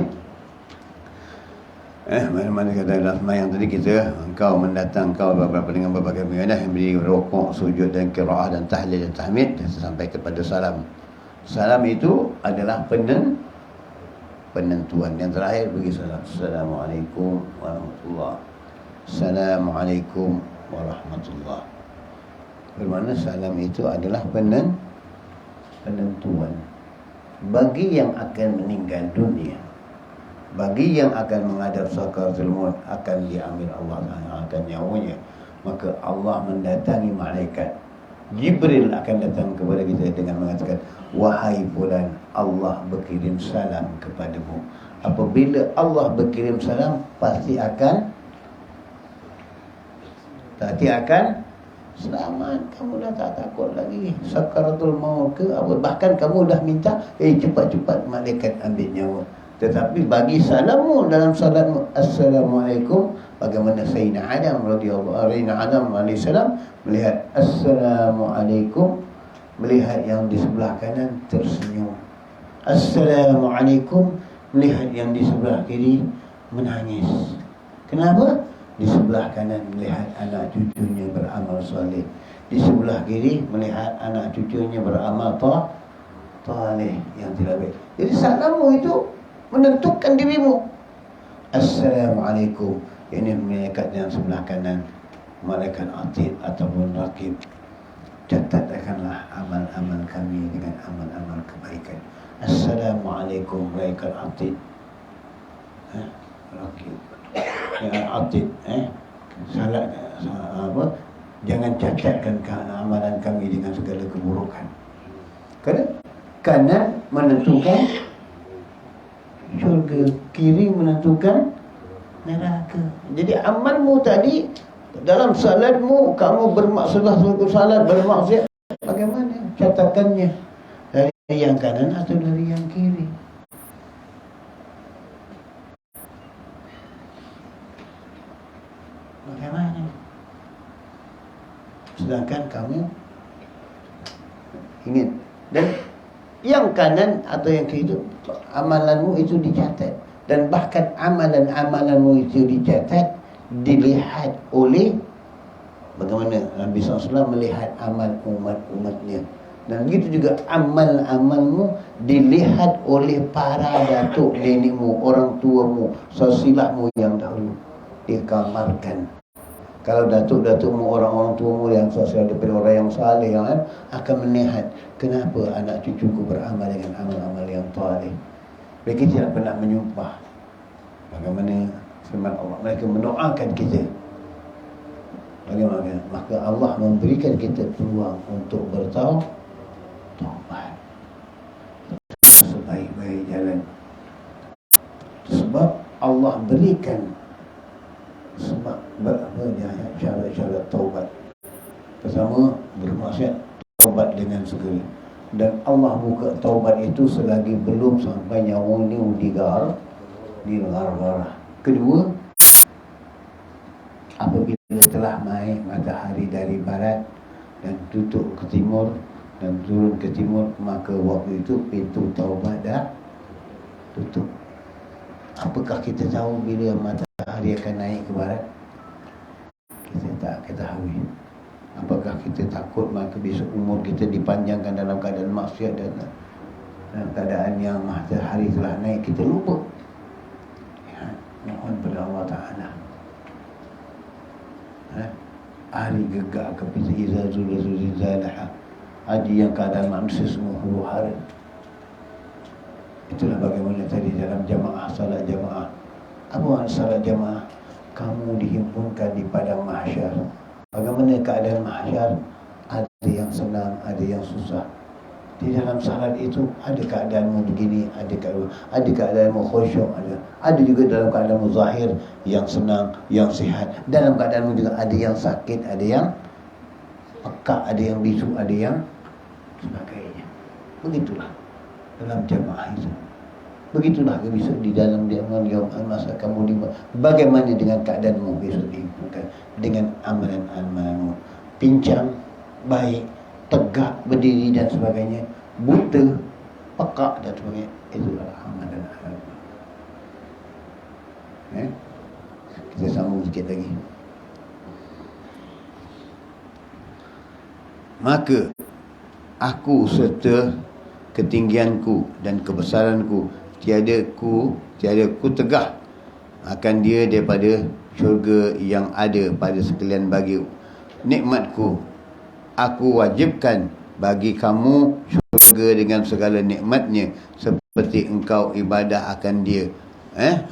mana-mana kata dalam semayang tadi kita, engkau mendatang kau beberapa dengan berbagai ibadah yang beri rukuk, sujud dan qiraah dan tahlil dan tahmid sampai kepada salam. Salam itu adalah penentuan. Yang terakhir bagi salam, Assalamualaikum warahmatullahi. Assalamualaikum warahmatullahi. Bermakna salam itu adalah penentuan bagi yang akan meninggal dunia, bagi yang akan menghadap sakaratul maut, akan diambil Allah akan nyawanya. Maka Allah mendatangi malaikat Jibril akan datang kepada kita dengan mengatakan, wahai fulan, Allah berkirim salam kepadamu. Apabila Allah berkirim salam, pasti akan selamat. Kamu dah tak takut lagi sakaratul maut ke apa. Bahkan kamu dah minta cepat-cepat malaikat ambil nyawa. Tetapi bagi salammu dalam salatmu, Assalamualaikum, bagaimana Sayyidina Adam alaihi salam melihat Assalamualaikum, melihat yang di sebelah kanan tersenyum. Assalamualaikum, melihat yang di sebelah kiri menangis. Kenapa? Di sebelah kanan melihat anak cucunya beramal soleh, di sebelah kiri melihat anak cucunya beramal taleh yang tidak baik. Jadi salammu itu menentukan dirimu. Assalamualaikum, ini malaikat yang sebelah kanan, malaikat atid ataupun raqib, catatkanlah amal-amal kami dengan amal-amal kebaikan. Assalamualaikum malaikat atid, raqib, atid, salat apa? Jangan catatkan amalan kami dengan segala keburukan. Kerana kanan menentukan syurga, kiri menentukan neraka. Jadi amalmu tadi dalam salatmu, kamu bermaksudlah salat bermaksud bagaimana catatannya, dari yang kanan atau dari yang kiri? Bagaimana? Sedangkan kamu ingat, dan yang kanan atau yang kiri itu amalanmu itu dicatat, dan bahkan amalan-amalanmu itu dicatat, dilihat oleh bagaimana Nabi SAW melihat amal umat-umatnya, dan begitu juga amal-amalmu dilihat oleh para datuk nenekmu, orang tuamu, saudaramu yang dahulu, dikamarkan. Kalau datuk-datukmu, orang-orang tuamu yang sosial daripada orang yang saleh, yang akan melihat kenapa anak cucuku beramal dengan amal-amal yang saleh. Mereka tidak pernah menyumpah. Bagaimana firman Allah, mereka mendoakan kita. Bagaimana? Maka Allah memberikan kita peluang untuk bertaubat sebaik-baik jalan. Sebab Allah berikan sebab syarat-syarat taubat. Pertama, bermaksiat, taubat dengan segera. Dan Allah buka taubat itu selagi belum sampai nyawa ni di garah. Kedua, apabila telah naik matahari dari barat dan tutup ke timur dan turun ke timur, maka waktu itu pintu taubat dah tutup. Apakah kita tahu bila matahari akan naik ke barat? Kita tak ketahui. Apakah kita takut maka besok umur kita dipanjangkan dalam keadaan maksiat dan dalam keadaan yang matahari telah naik, kita lupa. Ya, mohon pada Allah Ta'ala. Hari gegak kepada izazul zalaha, hari yang keadaan manusia semua huru-hara. Itulah bagaimana tadi dalam jamaah, salat jamaah. Apa salat jamaah? Kamu dihimpunkan di padang mahsyar. Bagaimana keadaan mahsyar? Ada yang senang, ada yang susah. Di dalam salat itu ada keadaanmu begini, ada keadaanmu khusyuk, ada juga dalam keadaanmu zahir yang senang, yang sihat. Dalam keadaanmu juga ada yang sakit, ada yang pekak, ada yang bisu, ada yang sebagainya. Begitulah dalam jamaah itu. Begitulah besok di dalam yaum al-masa kamu bagaimana dengan keadaanmu besok dihimpunkan dengan amalan-amalanmu. Pincang, baik, tegak, berdiri dan sebagainya, buta, pekak dan sebagainya. Itulah amalan-amalan. Kita sambung sikit lagi. Maka aku serta ketinggianku dan kebesaranku tiada ku tegah akan dia daripada syurga yang ada pada sekalian bagi nikmatku. Aku wajibkan bagi kamu syurga dengan segala nikmatnya, seperti engkau ibadah akan dia,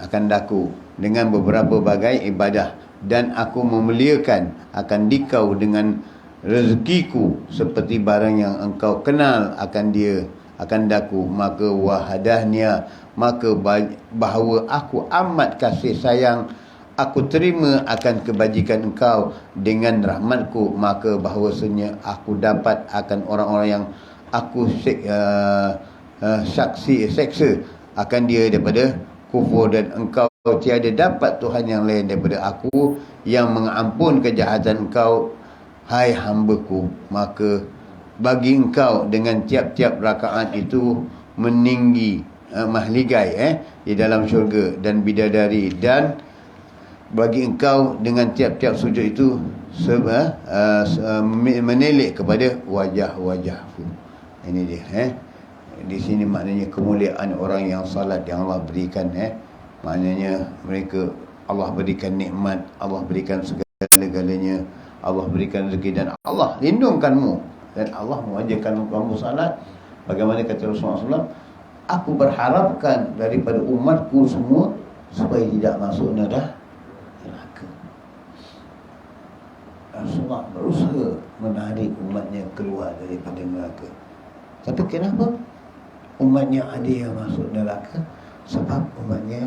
akan daku dengan beberapa bagai ibadah, dan aku memuliakan akan dikau dengan rezekiku seperti barang yang engkau kenal akan dia, akan daku. Maka wahadahnya, maka bahawa aku amat kasih sayang, aku terima akan kebajikan engkau dengan rahmatku, maka bahawasanya aku dapat akan orang-orang yang aku seksa akan dia daripada kufur, dan engkau tiada dapat Tuhan yang lain daripada aku yang mengampun kejahatan engkau, hai hambaku. Maka bagi engkau dengan tiap-tiap rakaat itu meninggi mahligai di dalam syurga dan bidadari, dan bagi engkau dengan tiap-tiap sujud itu menelik kepada wajah-wajahku. Ini dia Di sini maknanya kemuliaan orang yang salat yang Allah berikan, maknanya mereka Allah berikan nikmat, Allah berikan segala-galanya, Allah berikan rezeki dan Allah lindungkanmu dan Allah mewajarkan kamu salat. Bagaimana kata Rasulullah SAW, aku berharapkan daripada umatku semua supaya tidak masuk neraka. Rasulullah berusaha menarik umatnya keluar daripada neraka. Tapi kenapa umatnya ada yang masuk neraka? Sebab umatnya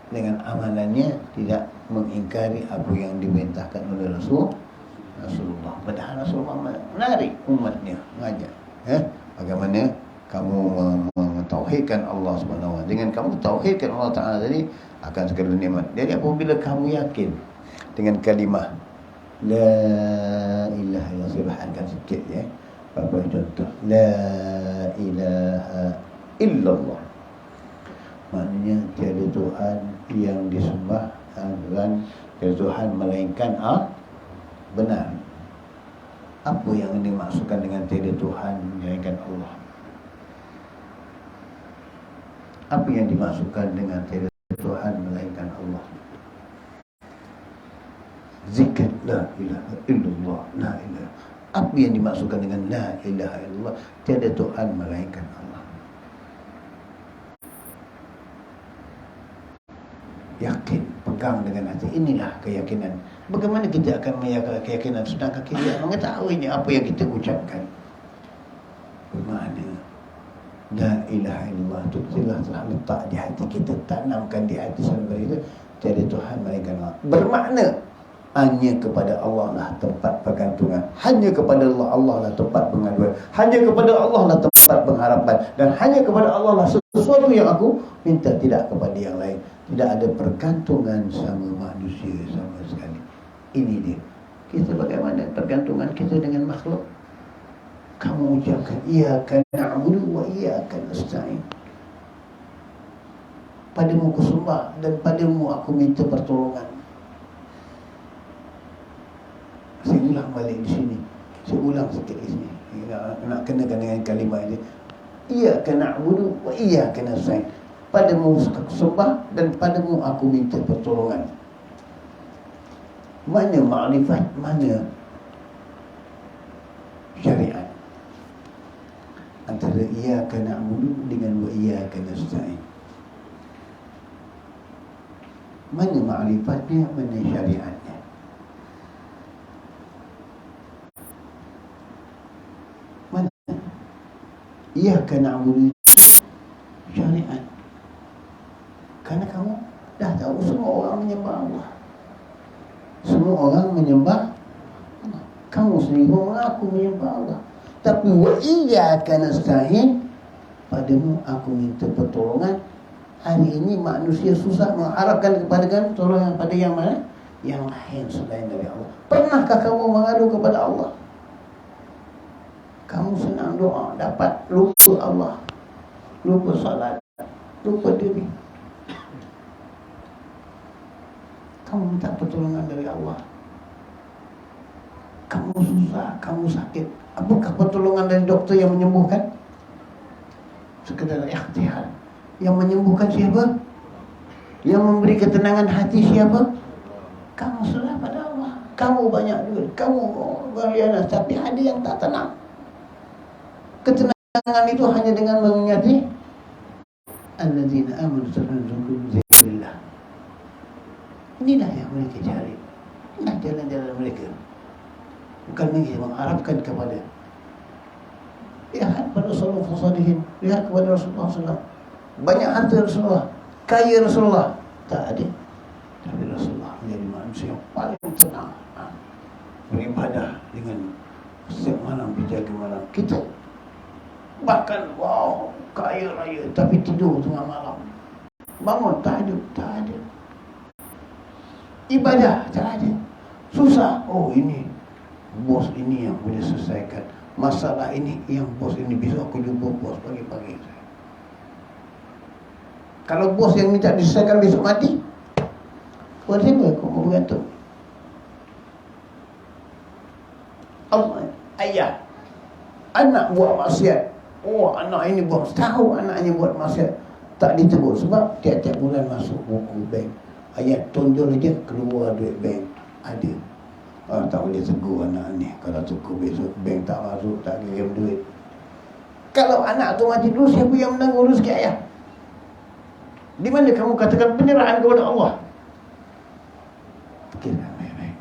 dengan amalannya tidak mengingkari apa yang diperintahkan oleh Rasulullah. Padahal Rasulullah menarik umatnya, mengajak, bagaimana kamu mentauhidkan Allah Subhanahu wa taala. Dengan kamu tauhidkan Allah Taala tadi akan segala nikmat. Jadi apabila kamu yakin dengan kalimah la ilaha illallah, subhankan sikit apa contoh la ilaha illallah, maknanya tiada Tuhan yang disembah dan tiada Tuhan melainkan benar. Apa yang dimaksudkan dengan tiada Tuhan melainkan Allah? Apa yang dimaksudkan dengan tiada Tuhan melainkan Allah? Zikir la ilaha illallah, la ilaha. Apa yang dimaksudkan dengan la ilaha illallah? Tiada Tuhan melainkan Allah. Yakin, pegang dengan hati. Inilah keyakinan. Bagaimana kita akan meyakini keyakinan sedangkan kita mengetahui ini apa yang kita ucapkan? Bermakna la ilaha illallah itu telah letak di hati kita, tanamkan di hati sampai itu tiada Tuhan melainkan Allah. Bermakna hanya kepada Allah lah tempat pergantungan, hanya kepada Allah lah tempat pengaduan, hanya kepada Allah lah tempat pengharapan, dan hanya kepada Allah lah sesuatu yang aku minta, tidak kepada yang lain. Tidak ada pergantungan sama manusia sama sekali. Ini dia. Kita bagaimana pergantungan kita dengan makhluk? Kamu ucapkan iyyaka na'budu wa iyyaka nasta'in. Padamu aku sembah dan padamu aku minta pertolongan. Saya ulang balik di sini. Saya ulang sikit di sini. Nak kenakan dengan kalimah ini. Iyyaka na'budu wa iyyaka nasta'in. Padamu aku sembah dan padamu aku minta pertolongan. Mana makrifat, mana syariat? Antara iyyaka na'budu dengan wa iyyaka nasta'in. Mana makrifatnya, mana syariatnya? Mana? Iyyaka na'budu syariat. Karena kamu dah tahu semua orang menyembah Allah. Semua orang menyembah Allah. Kamu sendiri mengaku menyembah Allah. Tapi wa iyyaka nasta'in, padamu aku minta pertolongan. Hari ini manusia susah mengharapkan kepada pertolongan pada yang mana? Yang lain selain dari Allah. Pernahkah kamu mengadu kepada Allah? Kamu senang doa, dapat lupa Allah, lupa salat, lupa diri. Kamu minta pertolongan dari Allah. Kamu susah, kamu sakit. Apakah pertolongan dari dokter yang menyembuhkan? Sekedar ikhtiar. Yang menyembuhkan siapa? Yang memberi ketenangan hati siapa? Kamu serah pada Allah. Kamu banyak duit, kamu berliana, tapi ada yang tak tenang. Ketenangan itu hanya dengan mengingati alladzina amanu wa zikrillah. Inilah yang mereka cari. Inilah jalan-jalan mereka. Bukan lagi mengharapkan kepada. Lihat pada Rasulullah SAW. Lihat kepada Rasulullah SAW. Banyak harta Rasulullah, kaya Rasulullah, tak ada. Tapi Rasulullah menjadi manusia yang paling tenang, beribadah dengan setiap malam, berjaga malam. Kita bahkan wow, kaya raya, tapi tidur tengah malam. Bangun tak ada. Ibadah tak ada. Susah. Oh, ini bos ini yang boleh selesaikan masalah ini, yang bos ini. Besok aku jumpa bos pagi-pagi. Kalau bos yang minta diselesaikan besok mati, buat siapa aku mau bergantung? Allah, ayah, anak buat maksiat, Oh, anak ini buat setahun anaknya buat maksiat, tak ditegur sebab tiap-tiap bulan masuk buku bank. Ayat tonjol je keluar duit bank ada. Tak boleh tegur anak ni. Kalau tegur besok bank tak masuk, tak kirim duit. Kalau anak tu mati dulu, siapa yang menanggung rezeki ayah? Di mana kamu katakan penyerahan kepada Allah? Fikirkan baik-baik.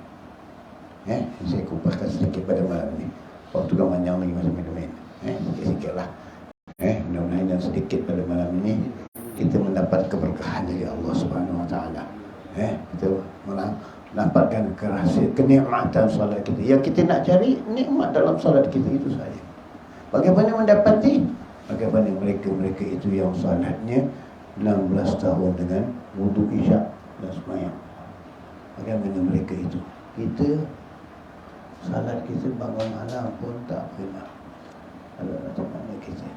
Saya kupaskan sedikit pada malam ni. Waktu kan panjang lagi masa main-main. Sikit-sikit lah. Mudah-mudahan yang sedikit pada malam ini kita mendapat keberkahan dari Allah Subhanahu Wa Taala. Kita mendapatkan kenikmatan solat kita. Yang kita nak cari nikmat dalam solat kita itu saja. Bagaimana mendapati? Bagaimana mereka itu yang solatnya 16 tahun dengan wudu isyak dan sembahyang. Bagaimana mereka itu? Kita salat kita bangun malam pun tak pernah. Ada macam mana kita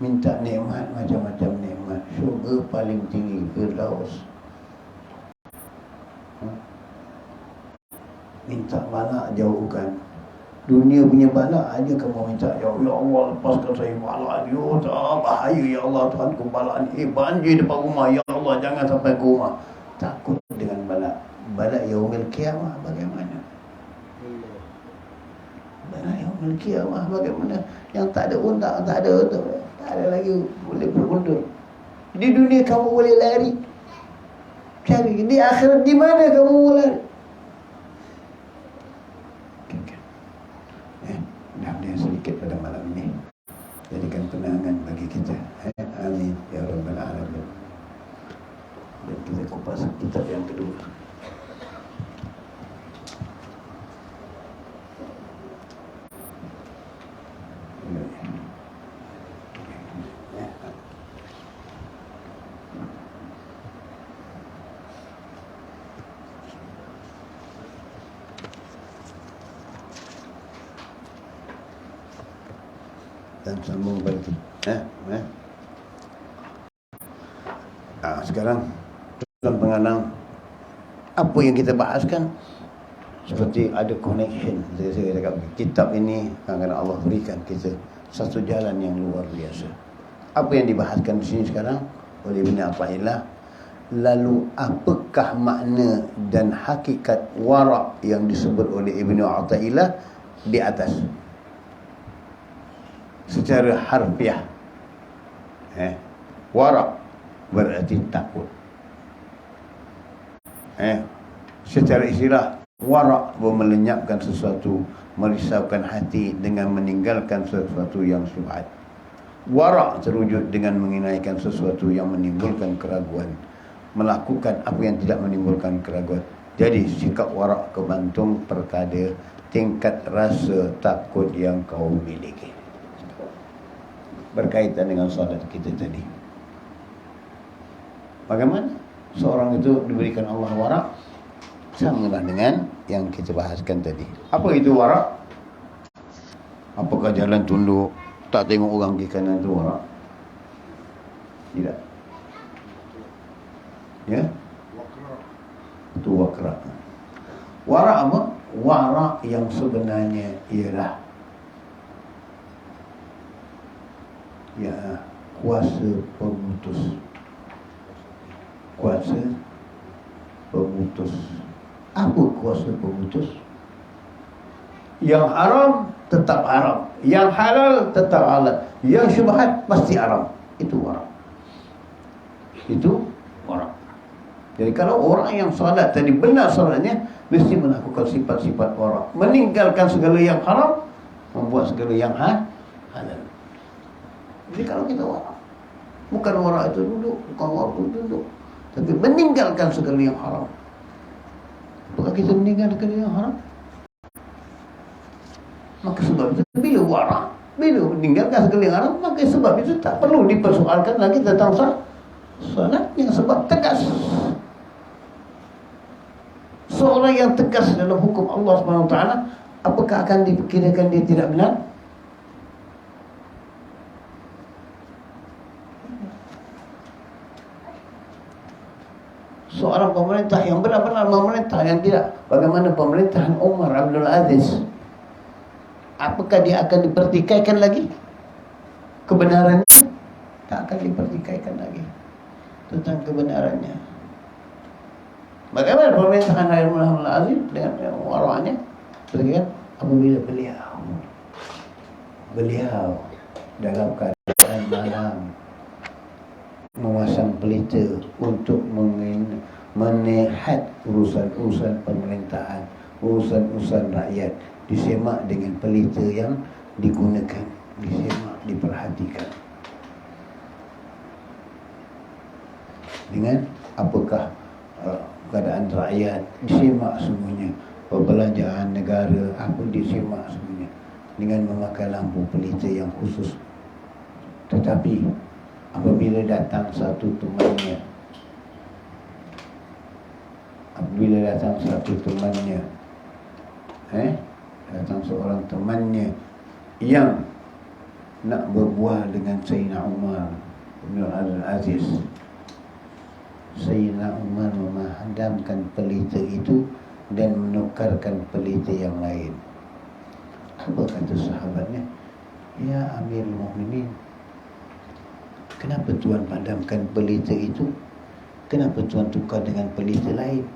minta nikmat macam-macam nikmat. Syurga paling tinggi Firdaus. Minta bala jauhkan. Dunia punya bala aja kamu minta, ya Allah lepaskan saya bala ni. Oh tak bahaya ya Allah Tuhanku bala ni. Banjir depan rumah ya Allah jangan sampai ke rumah. Takut dengan bala. Bala yaumil qiyamah bagaimana? Bala yaumil qiyamah bagaimana? Yang tak ada undak, tak ada lagi boleh berundur. Di dunia kamu boleh lari. Cari di akhirat di mana kamu boleh lari? Mudah-mudahan sedikit pada malam ini jadikan penangan bagi kita. Amin ya rabbal alamin. Dan kita kupas kitab yang kedua. Dan sambung pada itu. Sekarang dalam penganang apa yang kita bahaskan seperti ada connection. Saya cakap kitab ini kadang-kadang Allah berikan kita satu jalan yang luar biasa. Apa yang dibahaskan di sini sekarang oleh Ibn Athaillah, lalu apakah makna dan hakikat wara' yang disebut oleh Ibn Athaillah di atas secara harfiah. Wara' berarti takut. Secara istilah wara' melenyapkan sesuatu, merisaukan hati dengan meninggalkan sesuatu yang syubhat. Wara' terwujud dengan menginaikan sesuatu yang menimbulkan keraguan, melakukan apa yang tidak menimbulkan keraguan. Jadi sikap wara' kebantung perkara tingkat rasa takut yang kau miliki. Berkaitan dengan solat kita tadi. Bagaimana seorang itu diberikan Allah wara'? Samalah dengan yang kita bahaskan tadi. Apa itu wara'? Apakah jalan tunduk, tak tengok orang di kanan itu wara'? Tidak. Ya? Itu wakra. Wara' apa? Wara' yang sebenarnya ialah kuasa pemutus. Kuasa pemutus. Apa kuasa pemutus? Yang haram tetap haram, yang halal tetap halal, yang syubhat pasti haram. Itu wara'. Itu wara'. Jadi kalau orang yang solat tadi benar solatnya, mesti melakukan sifat-sifat wara', meninggalkan segala yang haram, membuat segala yang halal. Jadi kalau kita wara', bukan wara' itu duduk, bukan wara' itu duduk, tapi meninggalkan segala yang haram. Apakah kita meninggalkan yang haram? Maka sebab itu bila wara', bila meninggalkan segala yang haram, maka sebab itu tak perlu dipersoalkan lagi tentang solat yang sebab tegas. Seorang yang tegas dalam hukum Allah SWT, apakah akan dikirakan dia tidak benar? Seorang pemerintah yang benar-benar memerintah, yang tidak. Bagaimana pemerintahan Umar Abdul Aziz? apakah dia akan dipertikaikan lagi kebenarannya? Tak akan dipertikaikan lagi tentang kebenarannya. Bagaimana pemerintahan Harun al-Aziz dengan warawanya? Seperti kan apabila beliau dalam keadaan malam memasang pelita untuk melihat urusan-urusan pemerintahan, urusan-urusan rakyat, disemak dengan pelita yang digunakan, disemak, diperhatikan dengan apakah keadaan rakyat, disemak semuanya, perbelanjaan negara apa disemak semuanya dengan memakai lampu pelita yang khusus. Tetapi apabila datang satu temannya, datang seorang temannya yang nak berbual dengan Sayyidina Umar bin Al-Aziz, Sayyidina Umar memadamkan pelita itu dan menukarkan pelita yang lain. Apa kata sahabatnya? Ya Amirul Mukminin, kenapa Tuan padamkan pelita itu? Kenapa Tuan tukar dengan pelita lain?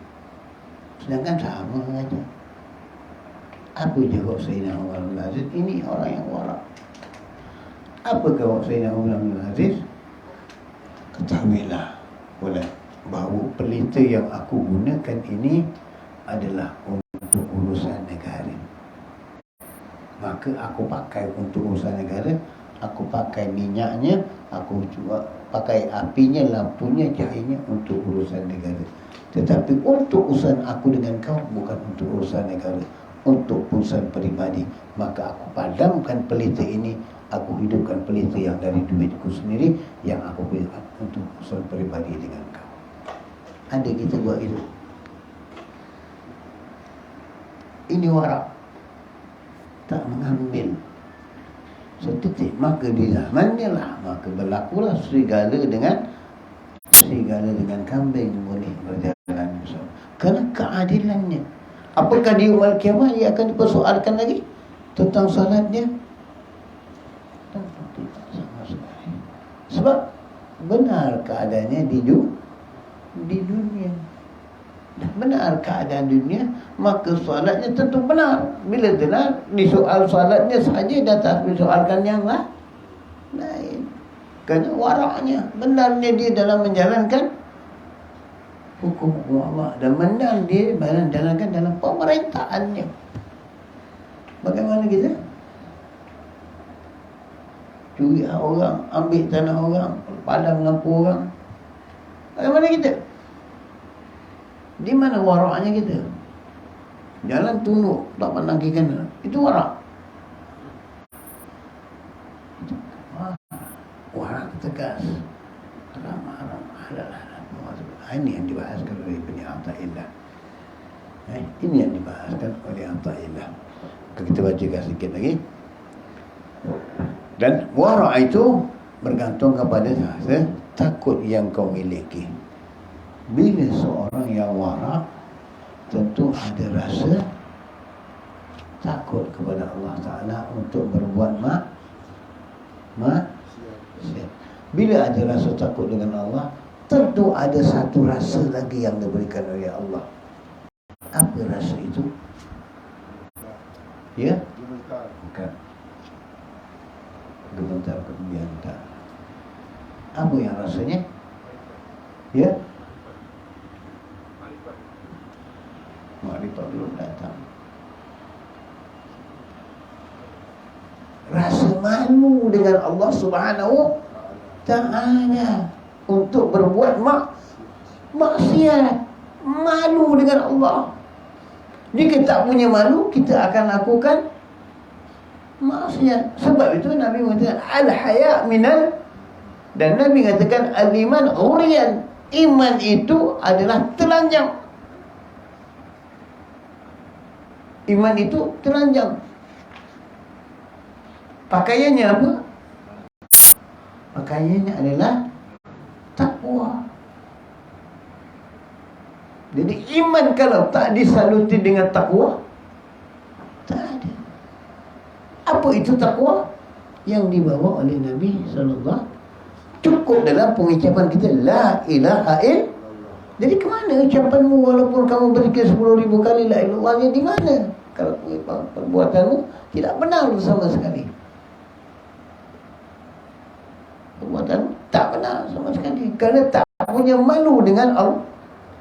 Sedangkan sama saja. Apa jawab Sayyidina Umar bin Aziz? Ini orang yang warak. Apa jawab Sayyidina Umar bin Aziz? Ketahuilah boleh bahawa pelita yang aku gunakan ini adalah untuk urusan negara. Maka aku pakai untuk urusan negara, aku pakai minyaknya, aku cuba pakai apinya, lampunya, cahayanya untuk urusan negara. Tetapi untuk urusan aku dengan kau bukan untuk urusan negara, untuk urusan peribadi. Maka aku padamkan pelita ini, aku hidupkan pelita yang dari duitku sendiri, yang aku hidupkan untuk urusan peribadi dengan kau. Ada kita buat itu. Ini warak, tak mengambil setitik. Maka di zamannya lah, maka berlakulah serigala dengan kambing boleh berjalan bersama. Kerana keadilannya. Apakah di yaumul kiamat ia akan dipersoalkan lagi tentang salatnya? Tidak sama sekali. Sebab benar keadaannya di dunia. Benar keadaan dunia, maka solatnya tentu benar. Bila benar, disoal solatnya saja, dah tak disoalkan yang lain. Kerana waraknya, benarnya dia dalam menjalankan hukum Allah, dan benar dia menjalankan dalam pemerintahannya. Bagaimana kita? Curi orang, ambil tanah orang, padam lampu orang. Bagaimana kita? Di mana waraknya kita? Jalan tunduk, tak pandang kiri kanan. Itu warak. Itu warak tegas. Haram, halal. Ini yang dibahaskan oleh Ibn Athaillah. Ini yang dibahaskan oleh Athaillah. Kita baca sikit lagi. Dan warak itu bergantung kepada rasa takut yang kau miliki. Bila seorang yang warak, tentu ada rasa takut kepada Allah Ta'ala untuk berbuat maksiat. Bila ada rasa takut dengan Allah, tentu ada satu rasa lagi yang diberikan oleh Allah. Apa rasa itu? Ya? Bukan. Gemetar kebiasaan. Apa yang rasanya? Ya? Makrifat belum datang. Rasa malu dengan Allah Subhanahu Ta'ala untuk berbuat maksiat. Malu dengan Allah. Jika tak punya malu, kita akan lakukan maksiat. Sebab itu Nabi mengatakan al-haya minal, dan Nabi mengatakan al-iman uriyan. Iman itu adalah telanjang. Iman itu telanjang. Pakaiannya apa? Pakaiannya adalah takwa. Jadi iman kalau tak disaluti dengan takwa, tak ada. Apa itu takwa? Yang dibawa oleh Nabi SAW. Cukup dalam pengucapan kita la ilaha illallah. Jadi kemana ucapanmu walaupun kamu berzikir 10,000 kali la ilaha illallahnya di mana? Kalau perbuatanmu tidak benar sama sekali. Perbuatan tak benar sama sekali. Kerana tak punya malu dengan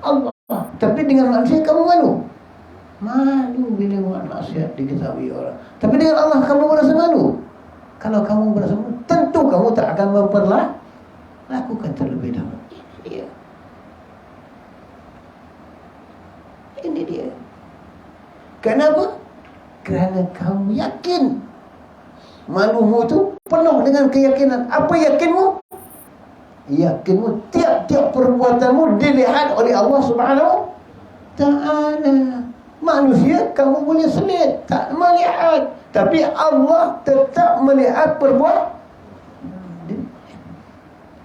Allah. Tapi dengan manusia kamu malu. Malu bila buat maksiat diketahui orang. Tapi dengan Allah kamu merasa malu. Kalau kamu merasa malu, tentu kamu tak akan lakukan terlebih dahulu. Ini dia. Ini dia. Kenapa? Kerana kamu yakin. Malumu tu penuh dengan keyakinan. Apa yakinmu? Yakinmu tiap-tiap perbuatanmu dilihat oleh Allah Subhanahu Ta'ala. Manusia kamu boleh selit, tak melihat. Tapi Allah tetap melihat perbuatan.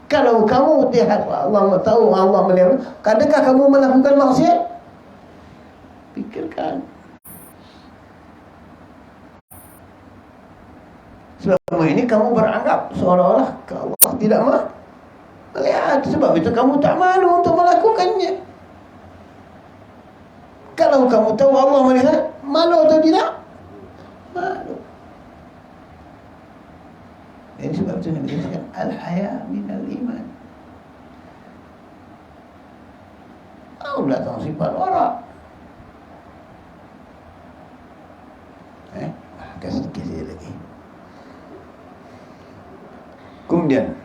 Kalau kamu lihat Allah tahu, Allah melihat, adakah kamu melakukan maksiat? Pikirkan. Selama ini kamu beranggap seolah-olah Allah tidak melihat. Sebab itu kamu tak malu untuk melakukannya. Kalau kamu tahu Allah melihat, malu atau tidak? Malu. Ini sebab itu Nabi katakan al-haya minal iman. Tahu datang sifat warak. Kasih lagi. Kemudian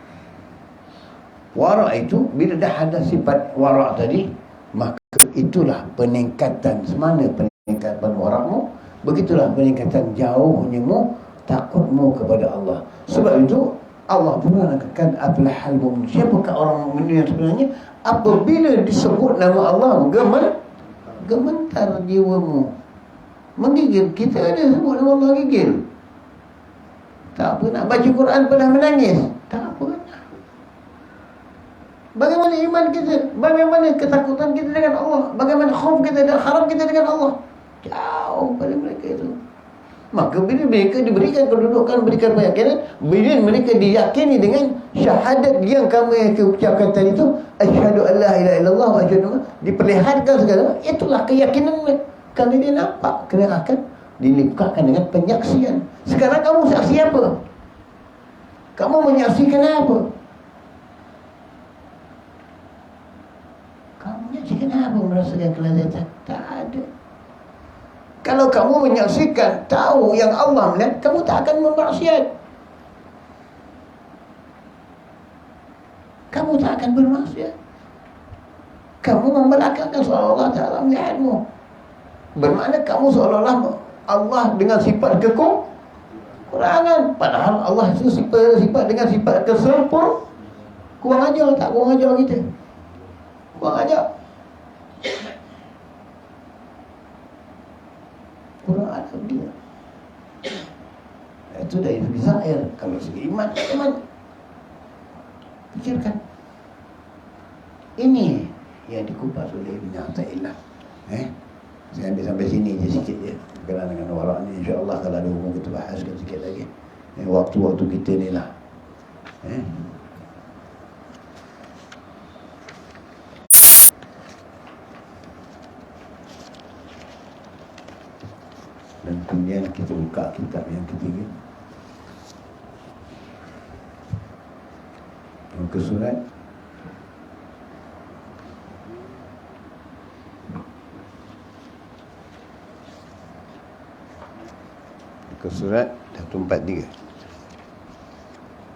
warak itu bila dah ada sifat warak tadi, maka itulah peningkatan. Semana peningkatan warakmu, begitulah peningkatan jauhnya takutmu kepada Allah. Sebab itu Allah pun mengatakan aflahal mu'min. Siapakah orang mukmin yang sebenarnya? Apabila disebut nama Allah, gemetar jiwamu, menggigil. Kita ada sebut nama Allah gigil. Tak pernah baca Quran pernah menangis. Tak pernah. Bagaimana iman kita? Bagaimana ketakutan kita dengan Allah? Bagaimana khauf kita dan harap kita dengan Allah? Jauh pada mereka itu. Maka bila mereka diberikan kedudukan, berikan keyakinan, bila mereka diyakini dengan syahadat yang kami ucapkan tadi itu, asyhadu an la ilaha illallah wa asyhadu, diperlihatkan segala, itulah keyakinan mereka. Kalau dia nampak, kena akan dilipatkan dengan penyaksian. Sekarang kamu saksi apa? Kamu menyaksikan apa? Kamu menyaksikan apa? Merasakan kelezatan? Tak ada. Kalau kamu menyaksikan, tahu yang Allah melihat, kamu tak akan bermaksiat. Kamu tak akan bermaksiat. Kamu membelakangkan seolah-olah Ta'ala melihatmu. Bermakna kamu seolah-olah Allah dengan sifat kekurangan. Padahal Allah itu sifat dengan sifat kesempurnaan. Kurang ajar tak? Kurang ajar kita. Kurang ajar. Kurang adab dia. Itu dari Zahir. Kalau segi iman. Pikirkan. Ini yang dikupas oleh Ibn Athaillah. Saya ambil sampai sini je sikit je berkenaan dengan warak ni. InsyaAllah kalau ada umur kita bahaskan sikit lagi. Waktu-waktu kita ni lah. Dan kemudian kita buka kitab yang ketiga. Muka surat ke surat 143.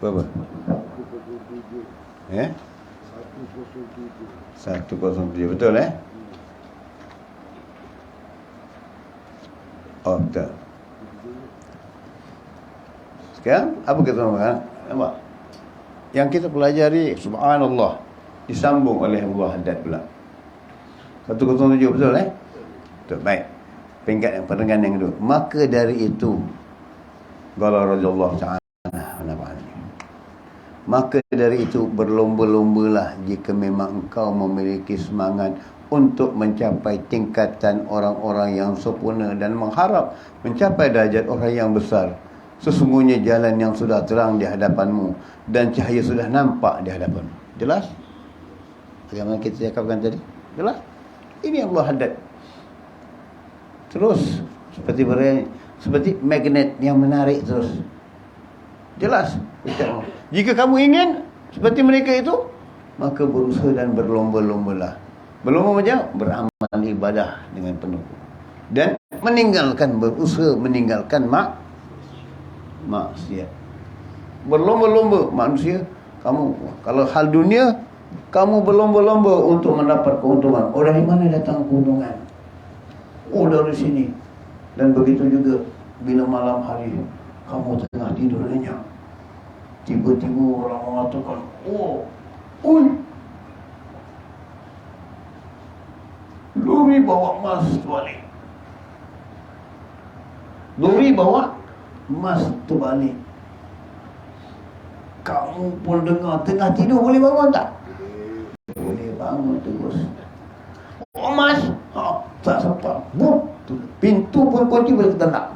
Berapa? 107. Betul Oh, betul. Sekarang apa kita makan? Nampak? Yang kita pelajari subhanallah disambung oleh Allah haddad pula. 107 betul Betul, baik. Peringkat yang pendengar yang kedua. Maka dari itu qala radhiyallahu ta'ala maka dari itu berlomba-lombalah jika memang engkau memiliki semangat untuk mencapai tingkatan orang-orang yang sempurna dan mengharap mencapai darjat orang yang besar. Sesungguhnya jalan yang sudah terang di hadapanmu dan cahaya sudah nampak di hadapanmu. Jelas? Bagaimana kita cakapkan tadi? Jelas? Ini Allah haddad. Terus seperti magnet yang menarik terus. Jelas? Jika kamu ingin seperti mereka itu, maka berusaha dan berlomba-lombalah. Berlomba macam beramal ibadah dengan penuh dan berusaha meninggalkan maksiat. Berlomba-lomba manusia, kamu kalau hal dunia, kamu berlomba-lomba untuk mendapat keuntungan. Oh, dari mana datang keuntungan? Oh, dari sini. Dan begitu juga bila malam hari kamu tengah tidur nyenyak, tiba-tiba orang mengatakan, Luri bawa emas terbalik. Luri bawa emas terbalik. Kamu pun dengar tengah tidur, boleh bangun tak? Boleh bangun terus. Emas, tak sempat. Pintu pun kunci boleh ketendang.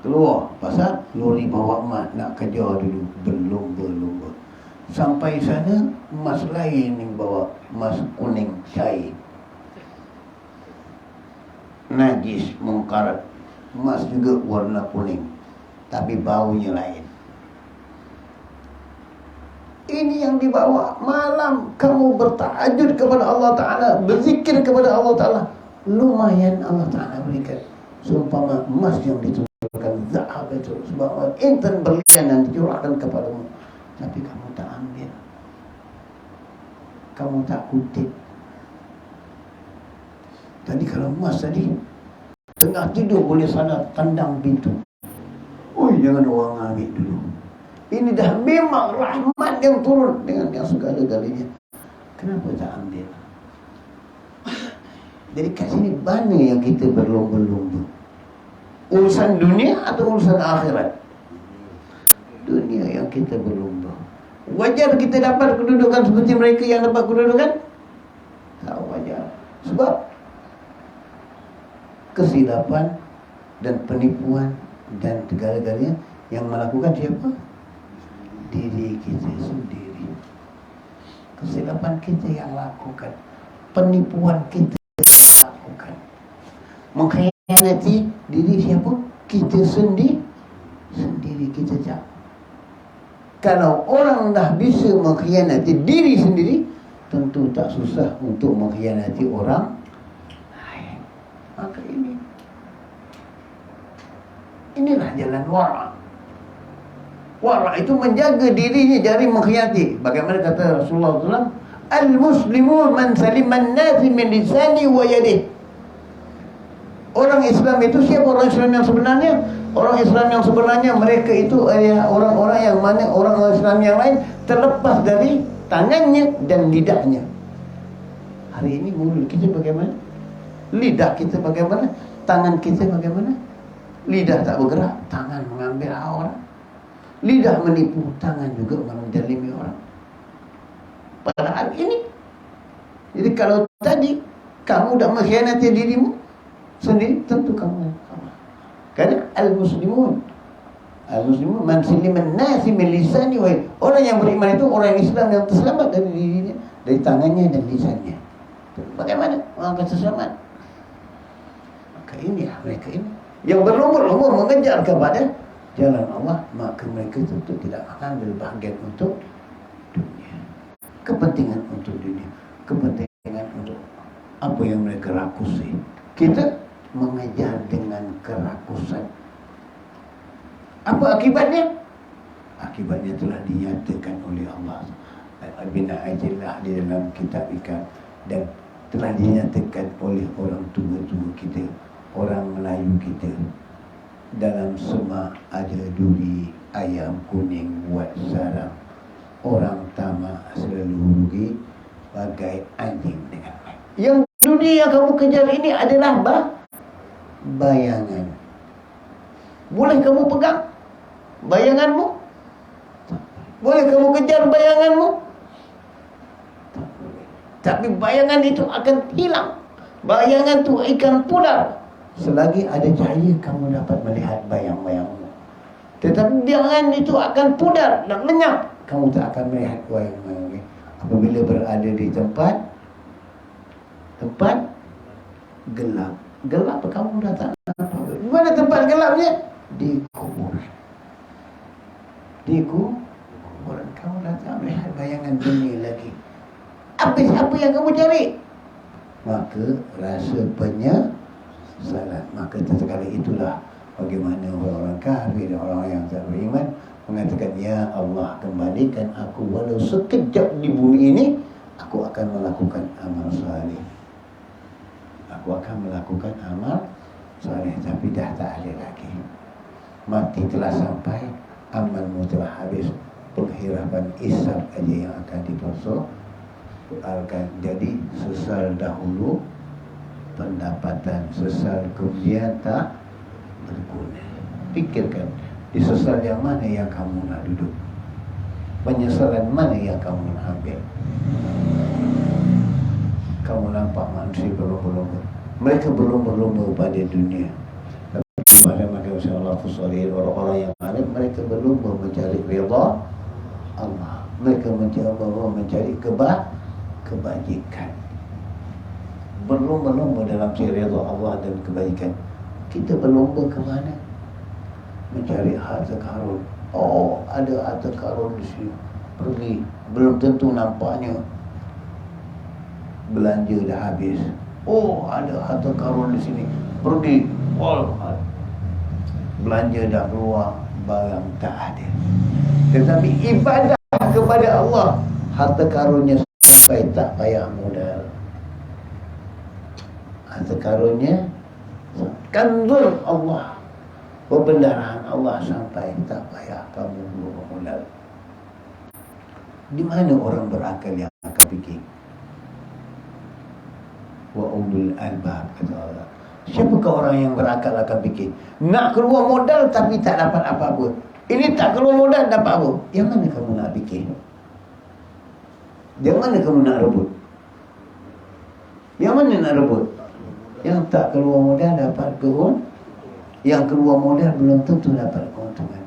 Keluar, pasal lori bawa emas nak kejar dulu, berlomba-lomba. Sampai sana emas lain yang bawa, emas kuning cair, najis, mungkarat. Emas juga warna kuning, tapi baunya lain. Ini yang dibawa. Malam kamu bertahajud kepada Allah Ta'ala, berzikir kepada Allah Ta'ala, lumayan Allah Ta'ala berikan. Seumpama emas yang diturunkan, zahab itu, sebab intan berlian yang dicurahkan kepadamu, tapi kamu tak ambil, kamu tak kutip. Tadi kalau emas tadi tengah tidur boleh sana tandang pintu. Jangan orang ambil dulu. Ini dah memang rahmat yang turun dengan yang segala-galanya. Kenapa tak ambil? Jadi kat sini mana yang kita berlomba-lomba? Urusan dunia atau urusan akhirat? Dunia yang kita berlomba. Wajar kita dapat kedudukan seperti mereka yang dapat kedudukan? Tak wajar. Sebab kesilapan dan penipuan dan segala-galanya yang melakukan siapa? Diri kita sendiri. Kesilapan kita yang lakukan, penipuan kita yang lakukan, mengkhianati diri siapa? Kita sendiri kita cak. Kalau orang dah bisa mengkhianati diri sendiri, tentu tak susah untuk mengkhianati orang lain. Maka inilah jalan wara'. Wara' itu menjaga dirinya dari mengkhianati. Bagaimana kata Rasulullah SAW, Al-Muslimun man saliman nasi min lisani wa yadih. Orang Islam itu siapa orang Islam yang sebenarnya? Orang Islam yang sebenarnya mereka itu orang-orang yang mana orang Islam yang lain terlepas dari tangannya dan lidahnya. Hari ini mulut kita bagaimana? Lidah kita bagaimana? Tangan kita bagaimana? Lidah tak bergerak, tangan mengambil hak orang. Lidah menipu, tangan juga menzalimi orang. Padahal ini. Jadi kalau tadi kamu dah mengkhianati dirimu sendiri, tentu kamu sama. Karena al-muslimun man saliman nasi min lisani wa yadihi. Orang yang beriman itu orang Islam yang terselamat dari dirinya, dari tangannya dan lisannya. Bagaimana orang akan terselamat? Maka ini mereka ini yang berlomba-lomba mengejar kepada jalan Allah, maka mereka tentu tidak akan ambil bahagian untuk dunia, kepentingan untuk dunia, kepentingan untuk apa yang mereka rakusi. Kita mengejar dengan kerakusan. Apa akibatnya? Akibatnya telah dinyatakan oleh Allah bina ajilah di dalam kitab ikan, dan telah dinyatakan oleh orang tua-tua kita, orang Melayu kita. Dalam semak ada duri, ayam kuning buat sarang. Orang tamak selalu rugi, bagai anjing dengan main. Yang dunia yang kamu kejar ini adalah bayangan. Boleh kamu pegang bayanganmu? Boleh kamu kejar bayanganmu? Tak boleh. Tapi bayangan itu akan hilang. Bayangan itu ikan pudar. Selagi ada cahaya, kamu dapat melihat bayang-bayangmu. Tetapi jangan itu akan pudar dan lenyap. Kamu tak akan melihat wayang-wayang apabila berada di tempat gelap. Gelap kamu dah tak nampak. Di mana tempat gelapnya? Di kuburan. Di kuburan kamu dah tak melihat bayangan dunia lagi. Apa yang kamu cari? Maka rasa penyesalan. Maka sesekali itulah bagaimana orang-orang kafir dan orang yang tak beriman mengatakan, ya Allah, kembalikan aku walau sekejap di bumi ini, aku akan melakukan amal saleh. Aku akan melakukan amal saleh, tapi dah tak ada lagi. Mati telah sampai, amalmu telah habis, penghirapan isap aja yang akan dipersoalkan. Jadi sesal dahulu pendapatan, sesal kemudian tak berguna. Fikirkan, di sesal yang mana yang kamu nak duduk, penyesalan mana yang kamu nak ambil. Kamu nampak manusia berlomba-lomba, mereka berlomba-lomba pada dunia. Tapi pada manusia Allah Fusalih, orang-orang yang alim, mereka berlomba mencari redha Allah. Mereka mencari kebajikan, berlomba-lomba dalam cari redha Allah dan kebaikan. Kita berlomba ke mana? Mencari harta karun. Oh, ada harta karun di sini, pergi, belum tentu nampaknya belanja dah habis. Oh, ada harta karun di sini, pergi, oh, belanja dah keluar, barang tak ada. Tetapi ibadah kepada Allah, harta karunnya sampai tak payah modal. Harta karunnya kanzul Allah, pembenaran Allah, sampai tak payah kamu modal. Di mana orang berakal yang akan fikir? Wa ulul albab, kata Allah. Siapakah orang yang berakal akan fikir? Nak keluar modal tapi tak dapat apa-apa. Ini tak keluar modal dapat apa? Yang mana kamu nak fikir? Yang mana kamu nak rebut? Yang mana nak rebut? Yang tak keluar modal dapat keuntungan, yang keluar modal belum tentu dapat keuntungan.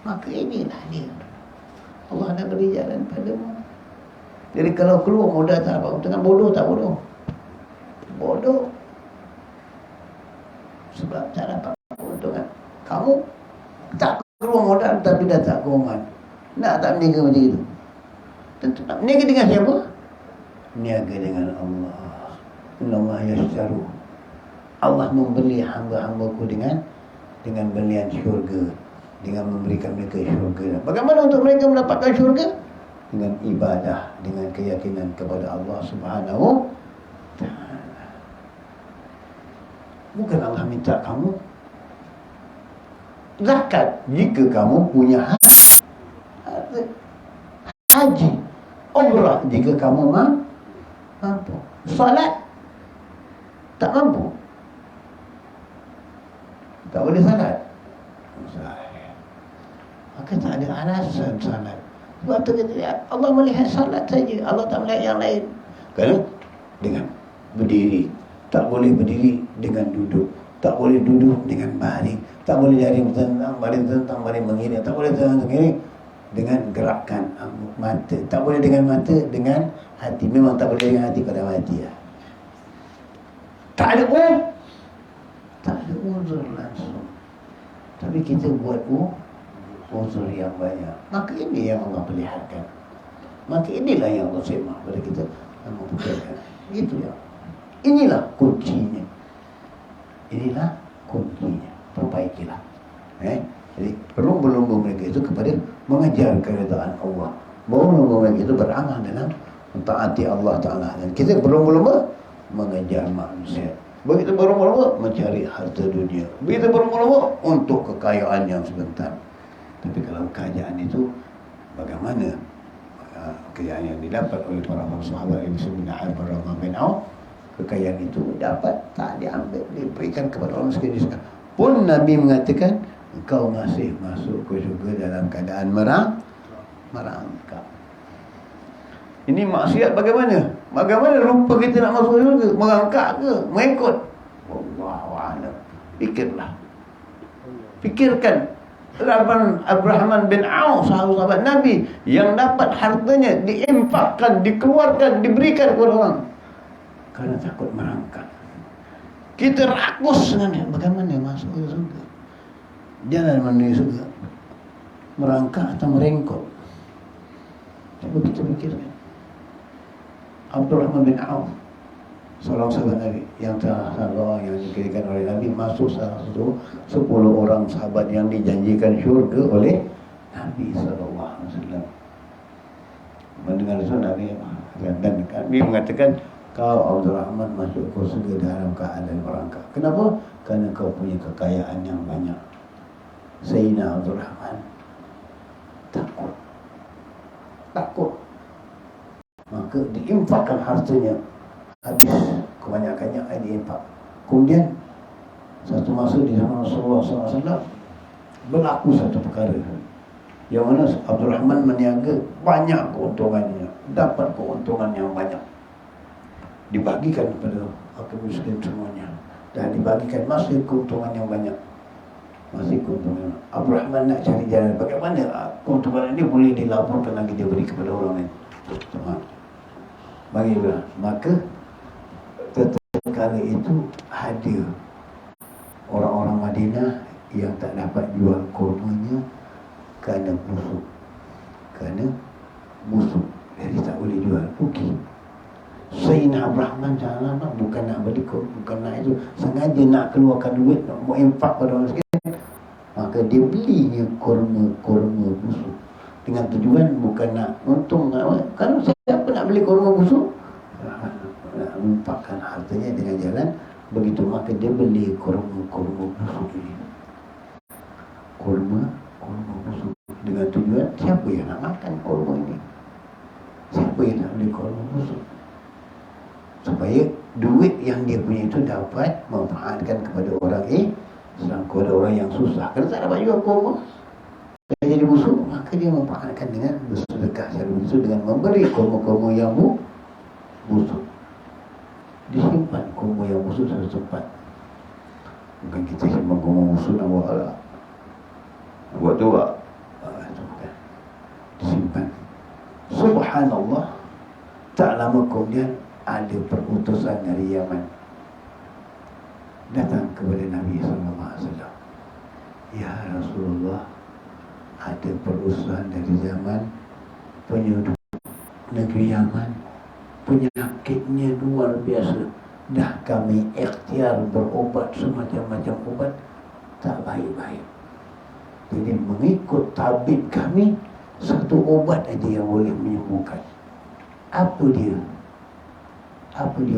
Maka inilah dia, Allah nak beri jalan padamu. Jadi kalau keluar modal tak apa keuntungan, bodoh tak bodoh? Bodoh. Sebab tak dapat keuntungan. Kamu tak keluar modal tapi dah tak keuntungan. Nak tak berniaga macam itu? Tentu nak berniaga dengan siapa? Niaga dengan Allah. Innallaha yashtaru. Allah membeli hamba-hambaku dengan berlian syurga, dengan memberikan mereka syurga. Bagaimana untuk mereka mendapatkan syurga? Dengan ibadah, dengan keyakinan kepada Allah Subhanahu Ta'ala. Bukan Allah minta kamu zakat jika kamu punya haji, umrah jika kamu mampu, salat tak mampu, tak boleh salat. Maka tak ada alasan salat. Sebab tu kita, Allah melihat salat saja, Allah tak melihat yang lain. Kerana dengan berdiri, tak boleh berdiri dengan duduk, tak boleh duduk dengan baring, tak boleh jaring tentang baring mengiring, tak boleh tentang mengiring dengan gerakan mata, tak boleh dengan mata, dengan hati. Memang tak boleh dengan hati pada mati ya. Tak ada uzur langsung. Tapi kita buat uzur yang banyak. Maka ini yang Allah perlihatkan. Maka inilah yang Allah sembah pada kita dan membukakan. Gitu ya. Inilah kuncinya. Inilah kuncinya. Perbaikilah. Jadi berlomba-lomba mereka itu kepada mengejar keridaan Allah. Berlomba mereka itu beramal dalam mentaati Allah Ta'ala. Dan kita berlomba-lomba mengejar manusia. Begitu berlomba-lomba mencari harta dunia. Begitu berlomba-lomba untuk kekayaan yang sebentar. Tapi kalau kekayaan itu bagaimana? Kekayaan yang didapat oleh para sahabat yang disebutkan Al-Barama bin Auf, kekayaan itu dapat tak diambil, diberikan kepada orang sekalian. Pun Nabi mengatakan, engkau masih masuk ke syurga dalam keadaan merangkak. Ini maksiat bagaimana? Bagaimana rupa kita nak masuk syurga? Merangkak ke? Mengikut? Wallahualam. Fikirlah. Fikirkan. Abdurrahman bin Auf, sahabat Nabi yang dapat hartanya diinfakkan, dikeluarkan, diberikan kepada orang karena takut merangkak. Kita rakus dengan bagaimana masuk ke surga, jalan menuju surga, merangkak atau merengkot. Coba kita pikirkan. Abdurrahman bin Auf, seorang sahabat Nabi yang tersalah yang dikirikan oleh Nabi, masuk salah satu 10 orang sahabat yang dijanjikan syurga oleh Nabi SAW. Mendengar itu Nabi mengatakan, kau Abdurrahman masuk ke surga dalam keadaan merangkak. Kenapa? Karena kau punya kekayaan yang banyak. Sayyidina Abdurrahman takut, maka diinfakkan hartanya, habis kebanyakannya diinfak. Kemudian satu masa di zaman Rasulullah SAW berlaku satu perkara yang mana Abdurrahman meniaga banyak keuntungannya, dapat keuntungan yang banyak, dibagikan kepada fakir miskin semuanya, dan dibagikan masih keuntungan yang banyak, masih keuntungan. Abdurrahman nak cari jalan bagaimana keuntungan ini boleh dilaporkan lagi, dia beri kepada orang lain. Bagilah, maka kali itu ada orang-orang Madinah yang tak dapat jual kurmanya kerana busuk, jadi tak boleh jual, rugi. Sayyidina Abdurrahman jangan bukan nak beli kurma, bukan nak itu, sengaja nak keluarkan duit, nak mau infak pada orang miskin, maka dia belinya kurma busuk dengan tujuan bukan nak untung. Kalau siapa nak beli kurma busuk, nak menginfakkan hartanya dengan jalan begitu, maka dia beli kurma busuk ini, kurma busuk dengan tujuan siapa yang nak makan kurma ini, siapa yang nak beli kurma busuk, supaya duit yang dia punya itu dapat memanfaatkan kepada orang kepada orang yang susah. Kalau tak dapat jual kurma jadi busuk, maka dia memanfaatkan dengan bersedekah secara busuk, dengan memberi kurma-kurma yang busuk. Disimpan kurma yang busuk satu tempat. Bukan kita simpan kurma busuk nak buat tu tak? Disimpan. Subhanallah, tak lama kemudian ada perutusan dari Yaman datang kepada Nabi SAW. Ya Rasulullah, ada perutusan dari zaman penduduk negeri Yaman, penyakitnya luar biasa. Dah kami ikhtiar berobat semacam-macam obat, tak baik-baik. Jadi mengikut tabib kami, satu obat aja yang boleh menyembuhkan. Apa dia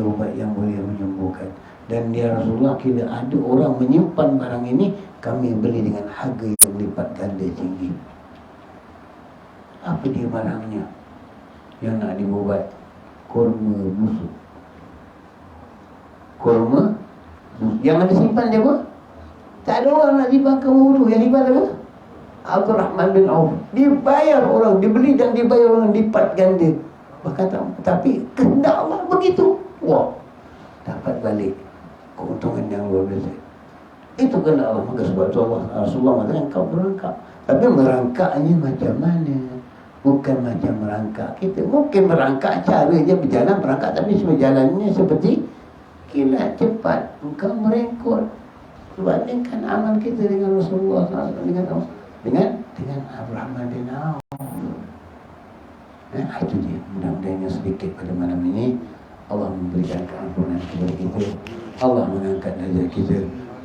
obat yang boleh menyembuhkan? Dan ya Rasulullah, bila ada orang menyimpan barang ini, kami beli dengan harga yang lipat ganda tinggi. Apa dia barangnya yang nak diubat? Kurma busuk. Kurma busuk. Yang ada simpan dia apa? Tak ada orang nak simpan kurma busuk. Yang simpan apa? Abdurrahman bin Auf. Dibayar orang, dibeli dan dibayar orang lipat ganda. Bahkan tapi kehendak Allah begitu. Wah, dapat balik keuntungan yang luar biasa. Itu kehendak Allah. Maka sebab itu Rasulullah mengatakan kau merangkak. Tapi merangkaknya macam mana? Bukan macam merangkak kita. Mungkin merangkak caranya berjalan merangkak, tapi jalannya seperti kilat cepat. Engkau merengkot. Bandingkan amal kita dengan Rasulullah SAW, dengan Abdurrahman bin Auf. Itu dia. Mudah-mudahan sedikit pada malam ini Allah memberikan keampunan kepada kita, Allah mengangkat derajat kita,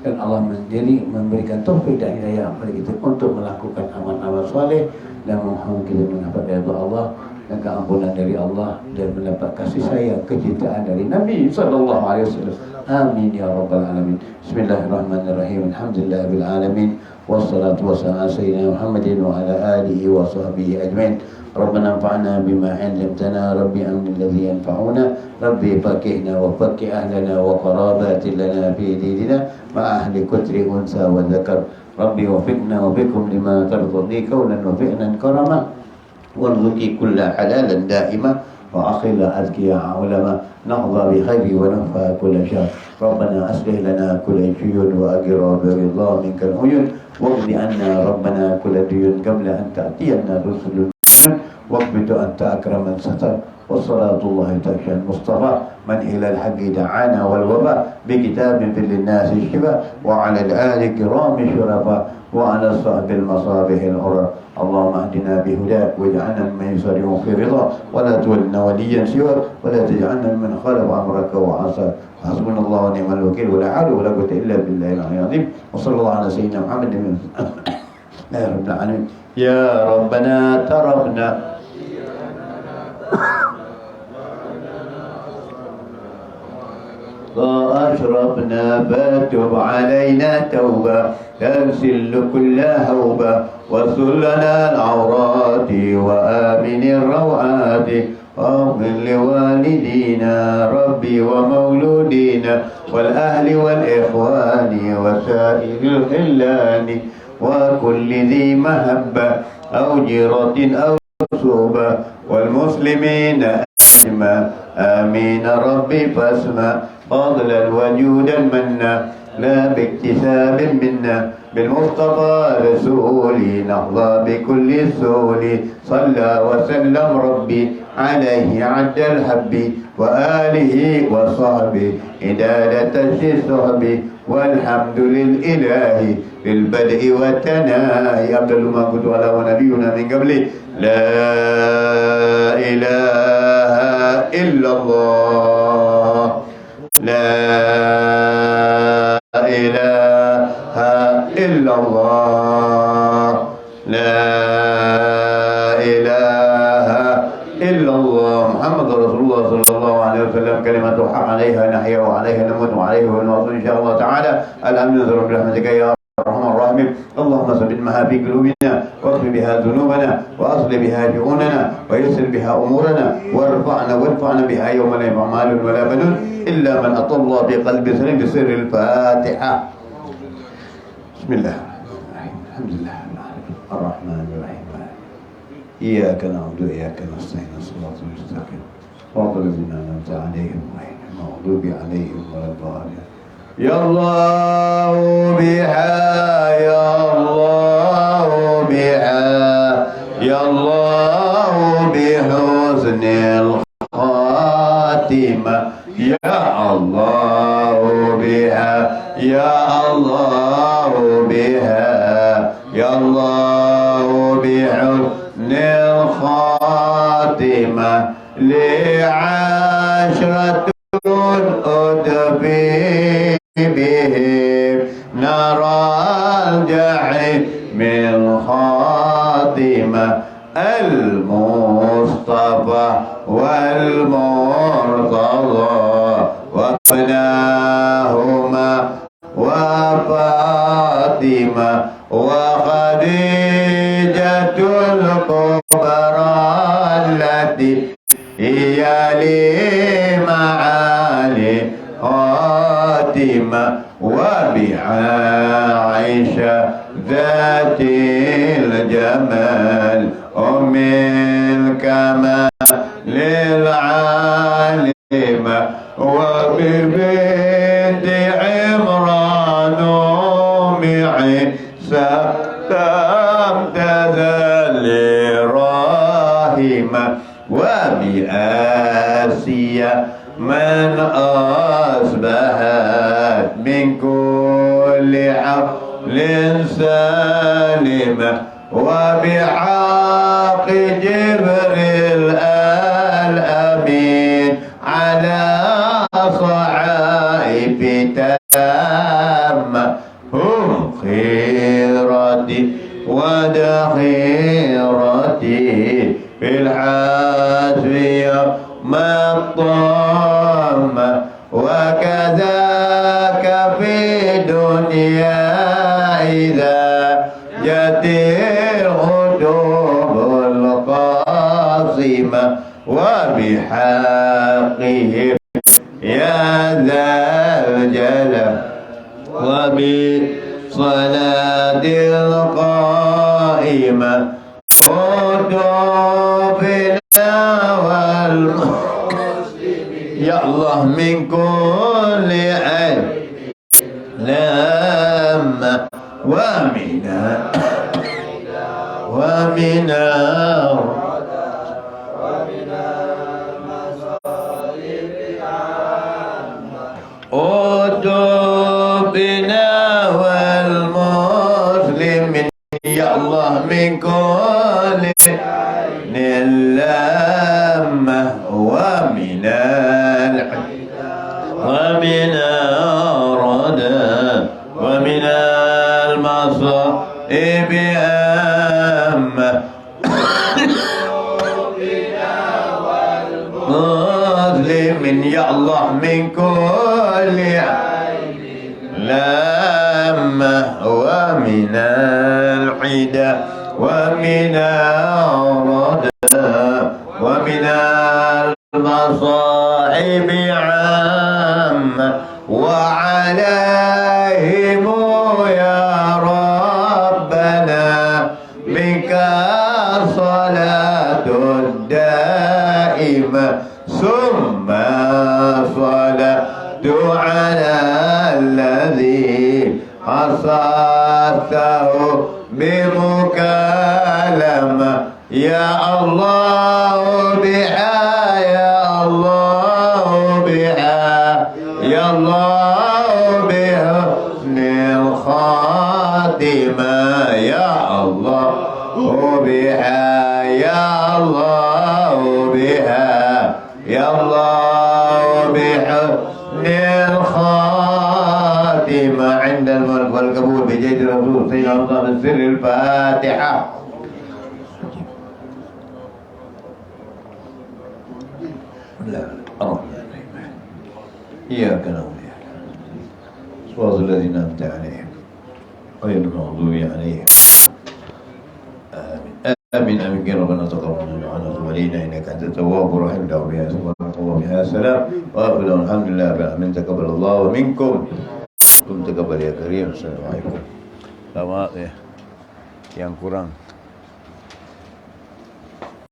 dan Allah memberikan taufik dan hidayah kepada kita untuk melakukan amal-amal soleh dan memohon kita mendapat redha Allah dan keampunan dari Allah dan mendapat kasih sayang kecintaan dari Nabi sallallahu alaihi wasallam. Amin ya rabbal alamin. Bismillahirrahmanirrahim. Alhamdulillahirabbil alamin. Wassalatu wassalamu ala sayyidina Muhammadin wa ala alihi wa sahbihi ajmain. ربنا انفعنا بما علمتنا ربي أمن الذي ينفعنا ربي فكهنا وفك أهلنا وقرابات لنا في ديننا مع أهل كتر أنثى وذكر ربي وفقنا وبكم لما ترضي كونا وفئنا كرما وارزقي كل حلالا دائما وأخل أذكياء علماء نحظى بخير ونفع كل شر. ربنا أصلح لنا كل شيء وأجر برضا منك العيون واقض عنا ربنا كل ديون قبل أن تأتينا رسل المؤمنين واقبض أنت أكرم من ستر. والصلاة الله تعالى المصطفى من إلى الحق دعانا والوباء بكتاب في للناس الشفاء وعلى الآل الكرام الشرفاء وعلى الصحب المصابيح الغرر. اللهم اهدنا بهداك واجعلنا ممن يسارع في رضا ولا تولنا وليا سواك ولا تجعلنا من خالف أمرك وعصاك. حسبنا الله ونعم الوكيل ولا حول ولا قوة إلا بالله العلي العظيم. وصلى الله على سيدنا محمد يا رب العالمين. يا ربنا تربنا فأشربنا فتب علينا توبة تغسل كل هوبة واغفر لنا العورات وآمن الروعات واغفر لوالدينا ربي ومولودينا والأهل والإخوان وسائر الخلان وكل ذي محبة أو جيرة أو صوبة والمسلمين أجمع آمين ربي فاسمع فضلا وجودا منا لا باكتساب منا بالمصطفى رسولي نحظى بكل السهول. صلى وسلم ربي عليه عد الحب وآله وصحبه إدادة الصحب والحمد للإله في البدء والتناهي. أفضل ما كنت على ونبينا من قبله لا إله إلا الله لا إله إلا الله لا إله إلا الله محمد رسول الله صلى الله عليه وسلم كلمة حق عليها نحيا وعليها نموت وعليه ونواصل إن شاء الله تعالى. الحمد لله رب برحمتك يا الرحمن الرحيم. اللهم ثبت معها في قلوبنا واغفر بها ذنوبنا واصل بها شؤوننا ويسر بها امورنا وارفعنا بها يوم لا ينفع مال ولا بنون الا من اتى الله بقلب سليم. بسر الفاتحه. بسم الله الحمد لله الرحمن الرحيم اياك نعبد واياك نستعين الصراط المستقيم صراط الذين انعمت عليهم غير المغضوب عليهم ولا الضالين. يا الله بها يا الله بها يا الله بحسن الخاتمة يا الله بها يا الله بها يا الله بحسن الخاتمة لعشرة أدبي بهم نرى الجحيم من خاتمة المصطفى والمرتضى وابناهما وفاطمة وخديجة الكبرى التي هي لمعالي خاتمة وبعائشة ذات الجمال أم الكمال للعالمة وببنت عمران أم عيسى تمتثل راهمة وبآسيا من أصبحت من كل حول سالمة وبحق جبريل الأمين على صحائف تامة هم خيرتي ودخيرتي في الحاسب يوم الطامة وكذاك في دنيا إذا جت الغدوب القاسمة وبحقهم يا ذا الجلال وبصلاة القائمة قدوبنا والمؤمنين الله من كل عيب لما ومن أتوبنا والمسلمين يا الله من كل لما ومن الردى ومن المصائب أما مسلم يا الله من كل لما ومن العدا ومن الردى ومن المصائب عامة وعليهم يا ربنا منك صلاة الدائمة ثم صلاة على الذي أصابته بمكالمة يا الله بها يا الله بها يا الله بحسن الخاتمة يا الله بها يا الله بها يا الله بحسن الخاتمة عند الملك والقبول بجيد الرسول سيدنا رمضان السر الفاتحة. لا إياك نعبد صراط الذين أنعمت عليهم غير المغضوب عليهم آمين آمين يا ربنا تقبل منا وتب علينا إنك أنت التواب الرحيم دعوا بها سبحانك وبها سلام وأقول الحمد لله رب العالمين تقبل الله ومنكم تقبل يا كريم. Assalamualaikum. Sama ya yang kurang